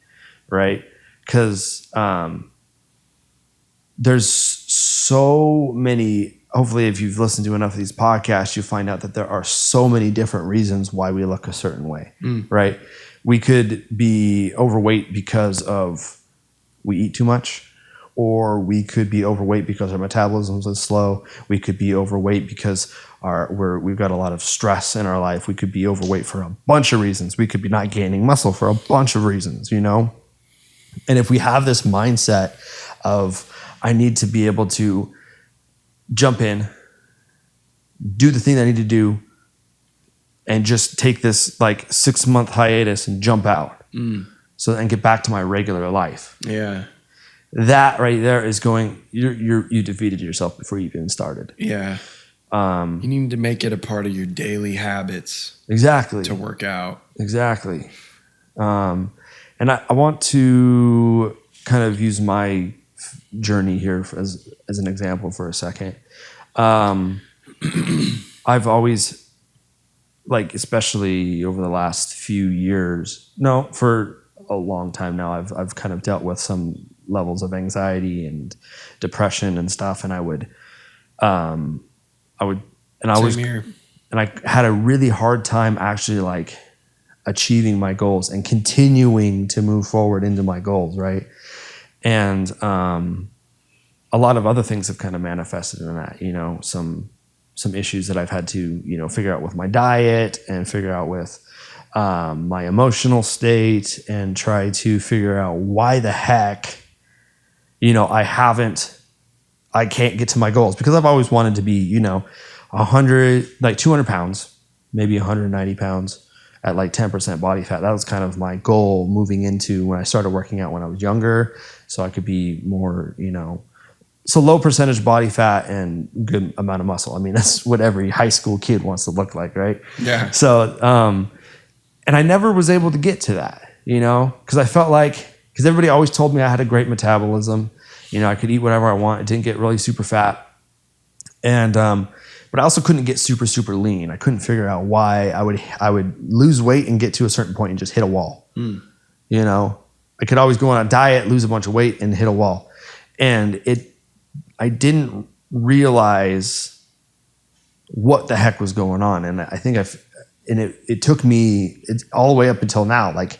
right? Because there's so many. Hopefully, if you've listened to enough of these podcasts, you find out that there are so many different reasons why we look a certain way, right? We could be overweight because of we eat too much, or we could be overweight because our metabolism is slow. We could be overweight because we've got a lot of stress in our life. We could be overweight for a bunch of reasons. We could be not gaining muscle for a bunch of reasons, you know? And if we have this mindset of, I need to be able to jump in, do the thing that I need to do, and just take this like 6-month hiatus and jump out, and get back to my regular life. Yeah. That right there is going, you defeated yourself before you even started. Yeah. You need to make it a part of your daily habits. Exactly. To work out. Exactly. And I want to kind of use my journey here as an example for a second. I've always, like, especially over the last few years, for a long time now, I've kind of dealt with some levels of anxiety and depression and stuff, and I had a really hard time actually like achieving my goals and continuing to move forward into my goals, right? And a lot of other things have kind of manifested in that, you know, some issues that I've had to, you know, figure out with my diet and figure out with my emotional state, and try to figure out why the heck, you know, I can't get to my goals, because I've always wanted to be, you know, 200 pounds, maybe 190 pounds at like 10% body fat. That was kind of my goal moving into when I started working out when I was younger, so I could be more, you know, so low percentage body fat and good amount of muscle. I mean, that's what every high school kid wants to look like, right? Yeah. So, and I never was able to get to that, you know, because I felt like, because everybody always told me I had a great metabolism, you know, I could eat whatever I want. It didn't get really super fat. And, but I also couldn't get super, super lean. I couldn't figure out why I would lose weight and get to a certain point and just hit a wall. You know, I could always go on a diet, lose a bunch of weight, and hit a wall. And I didn't realize what the heck was going on. And I think it took me all the way up until now, like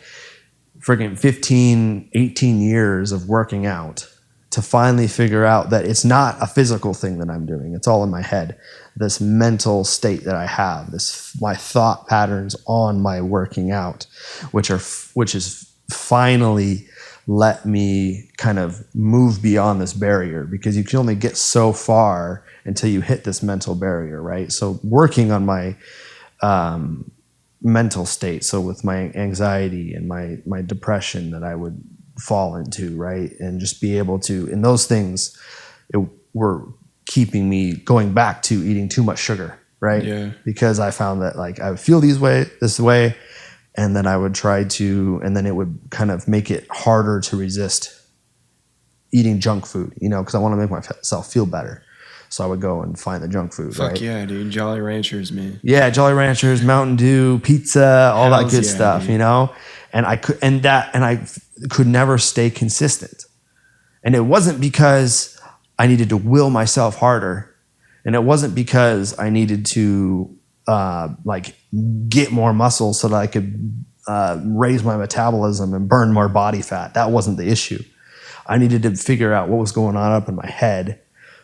friggin' 15, 18 years of working out to finally figure out that it's not a physical thing that I'm doing. It's all in my head. This mental state that I have, my thought patterns on my working out, which is finally let me kind of move beyond this barrier, because you can only get so far until you hit this mental barrier, right? So working on my mental state, so with my anxiety and my depression that I would fall into, right? And just be able to, and those things were keeping me going back to eating too much sugar, right? Yeah. Because I found that like I would feel this way, and then I would try to, and then it would kind of make it harder to resist eating junk food, you know, because I want to make myself feel better. So I would go and find the junk food. Fuck right? Yeah, dude. Jolly Ranchers, man. Yeah, Jolly Ranchers, Mountain Dew, pizza, all that good stuff, dude. You know? And I could never stay consistent. And it wasn't because I needed to will myself harder. And it wasn't because I needed to get more muscle so that I could raise my metabolism and burn more body fat. That wasn't the issue. I needed to figure out what was going on up in my head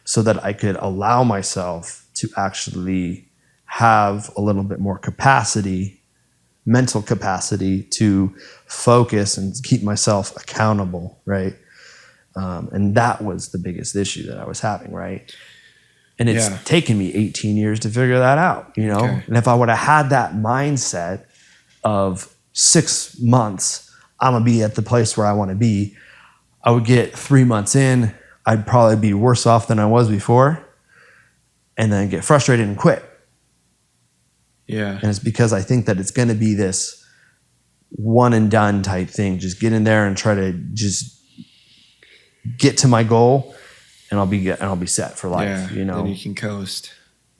so that I could allow myself to actually have a little bit more capacity, mental capacity, to focus and keep myself accountable, right? And that was the biggest issue that I was having, right? And it's taken me 18 years to figure that out, you know? Okay. And if I would have had that mindset of 6 months, I'm gonna be at the place where I wanna be, I would get 3 months in, I'd probably be worse off than I was before, and then get frustrated and quit. Yeah. And it's because I think that it's gonna be this one and done type thing. Just get in there and try to just get to my goal, and I'll be set for life. Yeah, you know, then you can coast.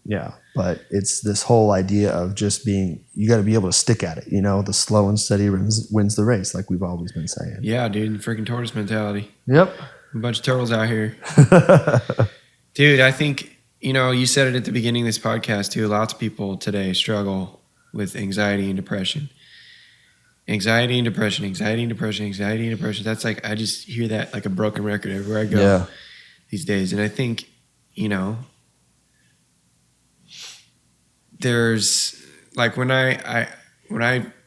Yeah, but it's this whole idea of just being, you got to be able to stick at it. You know, the slow and steady wins the race, like we've always been saying. Yeah, dude, freaking tortoise mentality. Yep. A bunch of turtles out here. Dude, I think, you said it at the beginning of this podcast too. Lots of people today struggle with anxiety and depression. Anxiety and depression, anxiety and depression, anxiety and depression. That's like, I just hear that like a broken record everywhere I go these days. And I think, there's like when I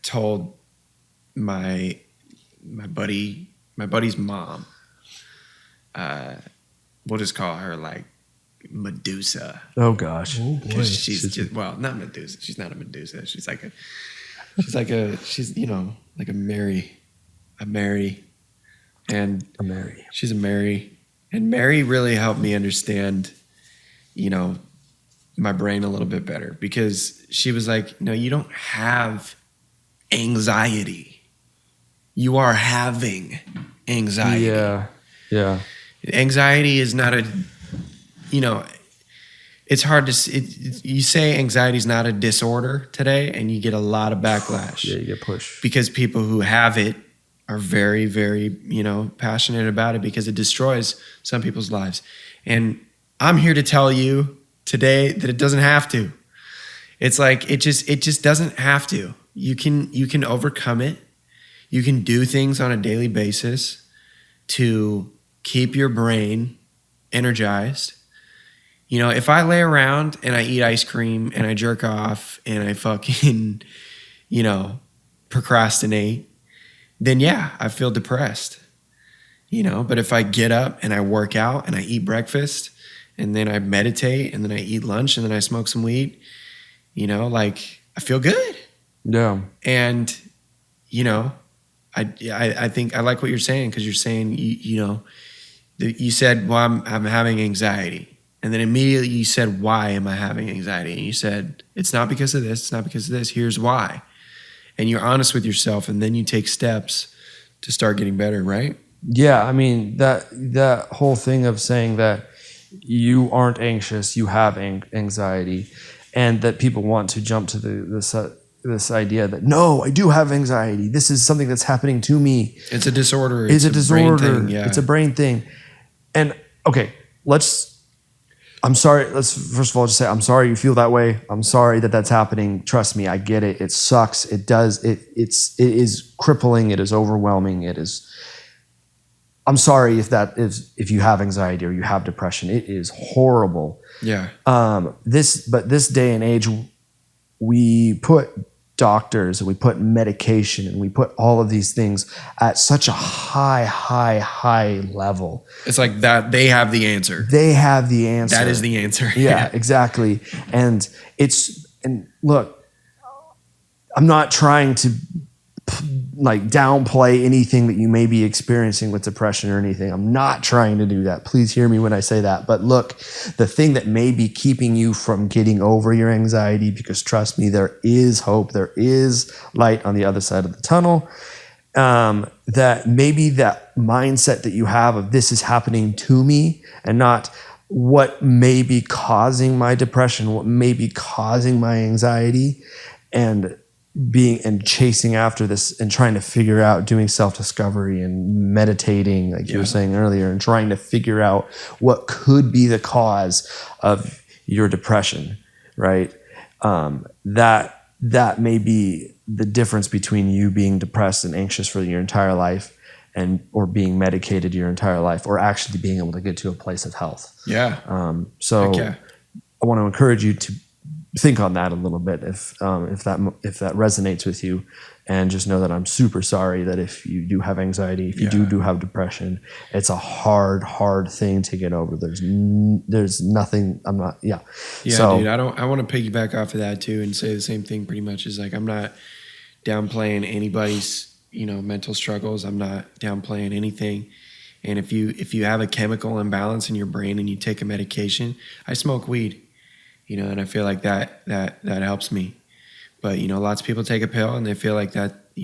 told my buddy's mom, we'll just call her like Medusa. Oh gosh. Oh boy. She's just, well, not Medusa. She's not a Medusa. She's like a Mary. She's a Mary. And Mary really helped me understand, my brain a little bit better, because she was like, no, you don't have anxiety. You are having anxiety. Yeah. Yeah. Anxiety is not it's hard to, you say anxiety is not a disorder today, and you get a lot of backlash. Yeah, you get pushed. Because people who have it are very, very, passionate about it, because it destroys some people's lives. And I'm here to tell you today that it doesn't have to. It's like, it just doesn't have to. You can overcome it. You can do things on a daily basis to keep your brain energized. If I lay around and I eat ice cream and I jerk off and I fucking, procrastinate, then yeah, I feel depressed. But if I get up and I work out and I eat breakfast and then I meditate and then I eat lunch and then I smoke some weed, like I feel good. Yeah. And, I think I like what you're saying, because you're saying, you said, well, I'm having anxiety. And then immediately you said, why am I having anxiety? And you said, it's not because of this. It's not because of this. Here's why. And you're honest with yourself, and then you take steps to start getting better, right? Yeah. I mean, that whole thing of saying that you aren't anxious, you have anxiety, and that people want to jump to this idea that, no, I do have anxiety. This is something that's happening to me. It's a disorder. It's a disorder. Brain thing, yeah. It's a brain thing. And okay, I'm sorry. Let's first of all just say, I'm sorry you feel that way. I'm sorry that that's happening. Trust me, I get it. It sucks. It does. It is crippling. It is overwhelming. I'm sorry if you have anxiety or you have depression. It is horrible. Yeah. This day and age, we put doctors and we put medication and we put all of these things at such a high level. It's like that they have the answer. They have the answer. That is the answer. Yeah, exactly. And look, I'm not trying to like downplay anything that you may be experiencing with depression or anything. I'm not trying to do that. Please hear me when I say that. But look, the thing that may be keeping you from getting over your anxiety, because trust me, there is hope, there is light on the other side of the tunnel, that maybe that mindset that you have of this is happening to me and not what may be causing my depression, what may be causing my anxiety, and chasing after this and trying to figure out, doing self-discovery and meditating, like you were saying earlier, and trying to figure out what could be the cause of your depression, right? That may be the difference between you being depressed and anxious for your entire life or being medicated your entire life, or actually being able to get to a place of health. Yeah. So I want to encourage you to think on that a little bit if that resonates with you, and just know that I'm super sorry that if you do have anxiety, if you do have depression, it's a hard thing to get over. There's nothing. So, dude, I want to piggyback off of that too and say the same thing pretty much. Is like, I'm not downplaying anybody's mental struggles. I'm not downplaying anything. And if you have a chemical imbalance in your brain and you take a medication, I smoke weed. And I feel like that helps me. But, lots of people take a pill and they feel like that,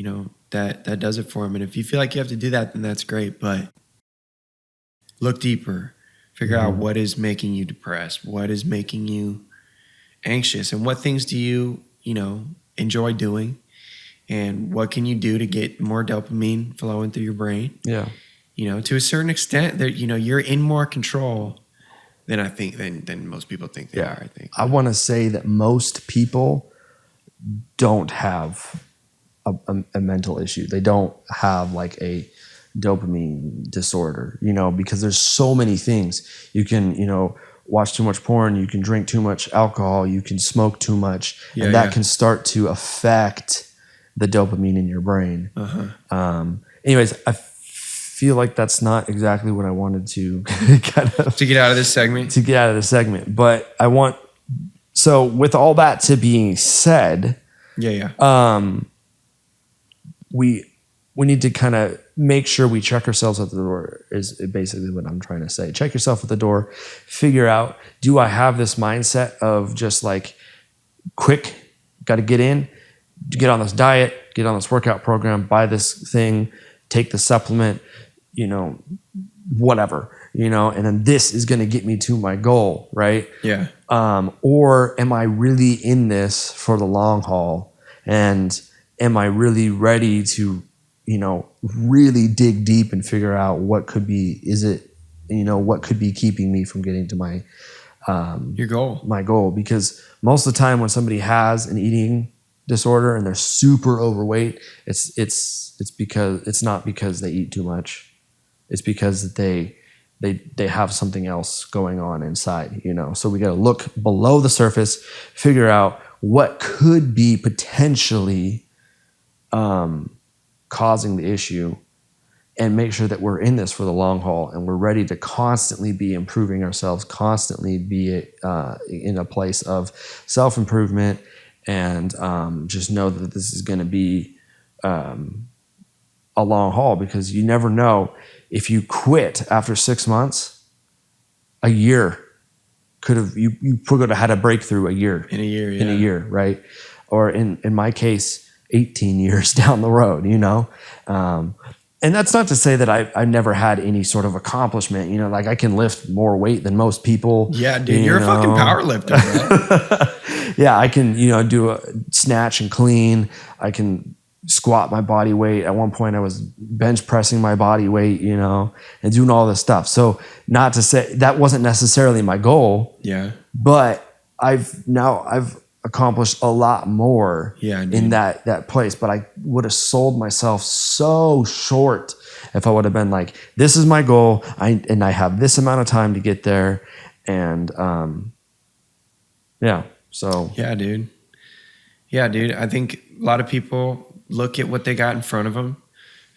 that does it for them. And if you feel like you have to do that, then that's great. But look deeper, Figure out what is making you depressed, what is making you anxious, and what things do you, enjoy doing, and what can you do to get more dopamine flowing through your brain. Yeah. To a certain extent that, you're in more control than I think than most people think they are, I think. I want to say that most people don't have a mental issue. They don't have like a dopamine disorder, because there's so many things. You can, watch too much porn, you can drink too much alcohol, you can smoke too much, and that can start to affect the dopamine in your brain. Anyways, I feel like that's not exactly what I wanted to to get out of this segment. But so with all that to being said, we need to kind of make sure we check ourselves at the door is basically what I'm trying to say. Check yourself at the door, figure out, do I have this mindset of just like quick, got to get on this diet, get on this workout program, buy this thing, take the supplement, whatever, and then this is going to get me to my goal, right? Yeah. Or am I really in this for the long haul? And am I really ready to, really dig deep and figure out what could be, what could be keeping me from getting to my, your goal, my goal? Because most of the time when somebody has an eating disorder and they're super overweight, it's not because they eat too much. It's because they have something else going on inside, So we got to look below the surface, figure out what could be potentially causing the issue, and make sure that we're in this for the long haul and we're ready to constantly be improving ourselves, constantly be in a place of self-improvement, and just know that this is going to be a long haul, because you never know. If you quit after 6 months, a year you could have had a breakthrough in a year, right? Or in my case, 18 years down the road, and that's not to say that I've never had any sort of accomplishment, like I can lift more weight than most people. Yeah, dude, you're a fucking power lifter, bro. Yeah, I can, do a snatch and clean. I can squat my body weight. At one point I was bench pressing my body weight, and doing all this stuff. So not to say that wasn't necessarily my goal. Yeah. But I've accomplished a lot more in that place. But I would have sold myself so short if I would have been like, this is my goal. I have this amount of time to get there. And so. Yeah, dude. I think a lot of people look at what they got in front of them,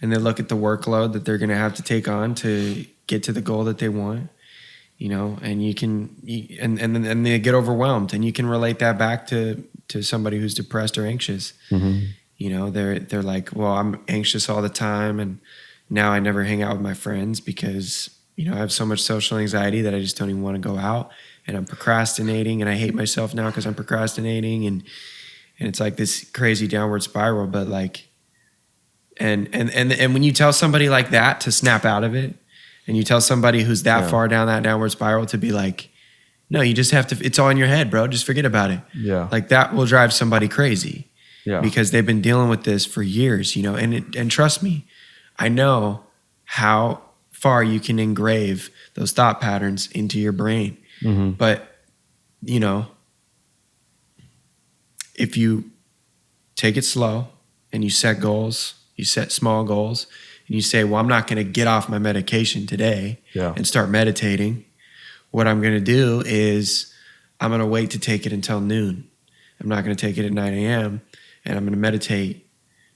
and they look at the workload that they're going to have to take on to get to the goal that they want, and and they get overwhelmed, and you can relate that back to somebody who's depressed or anxious. Mm-hmm. They're like, well, I'm anxious all the time, and now I never hang out with my friends because, I have so much social anxiety that I just don't even want to go out, and I'm procrastinating, and I hate myself now because I'm procrastinating, and it's like this crazy downward spiral. But like, and when you tell somebody like that to snap out of it, and you tell somebody who's that far down that downward spiral to be like, no, you just have to, it's all in your head, bro. Just forget about it. Yeah. Like that will drive somebody crazy. Yeah. Because they've been dealing with this for years, and trust me, I know how far you can engrave those thought patterns into your brain. Mm-hmm. But, if you take it slow and you set goals, you set small goals, and you say, well, I'm not going to get off my medication today and start meditating. What I'm going to do is I'm going to wait to take it until noon. I'm not going to take it at 9 a.m. and I'm going to meditate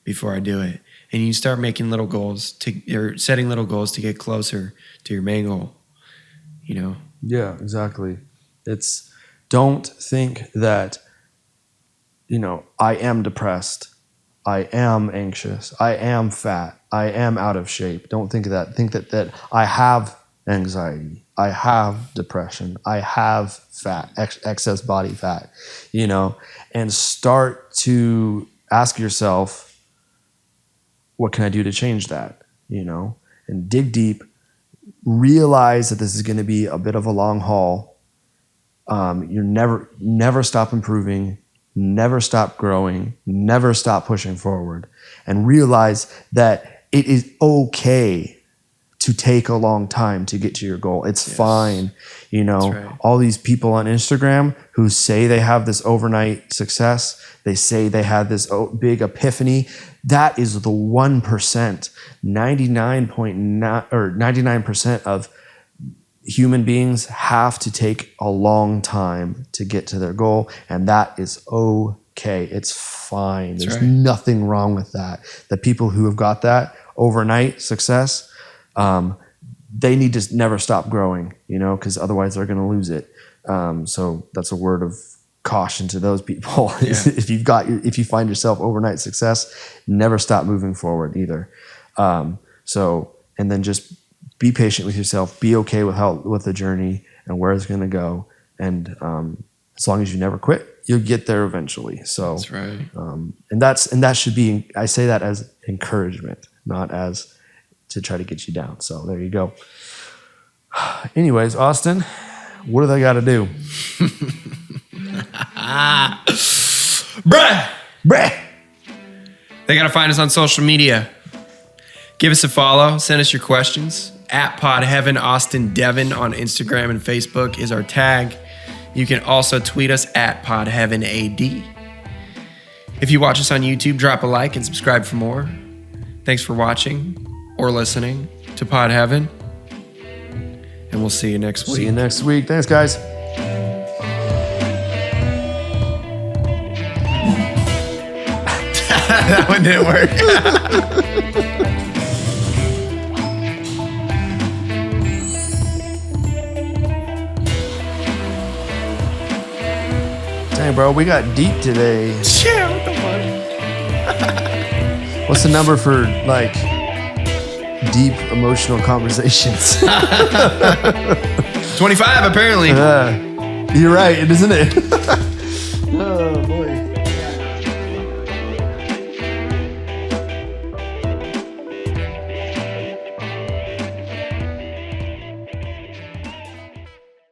before I do it. And you start making little goals or setting little goals to get closer to your main goal, Yeah, exactly. Don't think that, I am depressed, I am anxious, I am fat, I am out of shape. Don't think of that. Think that I have anxiety, I have depression, I have fat, excess body fat, and start to ask yourself, what can I do to change that? And dig deep, realize that this is going to be a bit of a long haul. You're never stop improving, never stop growing, never stop pushing forward, and realize that it is okay to take a long time to get to your goal. It's fine. You know, right. All these people on Instagram who say they have this overnight success, they say they had this big epiphany. That is the 1%. 99% of human beings have to take a long time to get to their goal, and that is okay. It's fine. That's There's nothing wrong with that. The people who have got that overnight success, they need to never stop growing, you know, because otherwise they're going to lose it. So that's a word of caution to those people. Yeah. If you find yourself overnight success, never stop moving forward either. And then just be patient with yourself. Be okay with the journey and where it's going to go. And as long as you never quit, you'll get there eventually. So that's right. And that should be. I say that as encouragement, not as to try to get you down. So there you go. Anyways, Austin, what do they got to do? Bruh. They got to find us on social media. Give us a follow. Send us your questions. @PodHeaven, Austin Devin on Instagram and Facebook is our tag. You can also tweet us @PodHeavenAD. If you watch us on YouTube, drop a like and subscribe for more. Thanks for watching or listening to Pod Heaven. And we'll see you next week. See you next week. Thanks, guys. That one didn't work. Dang, bro, we got deep today. Yeah, what the fuck? What's the number for, like, deep emotional conversations? 25, apparently. You're right, isn't it?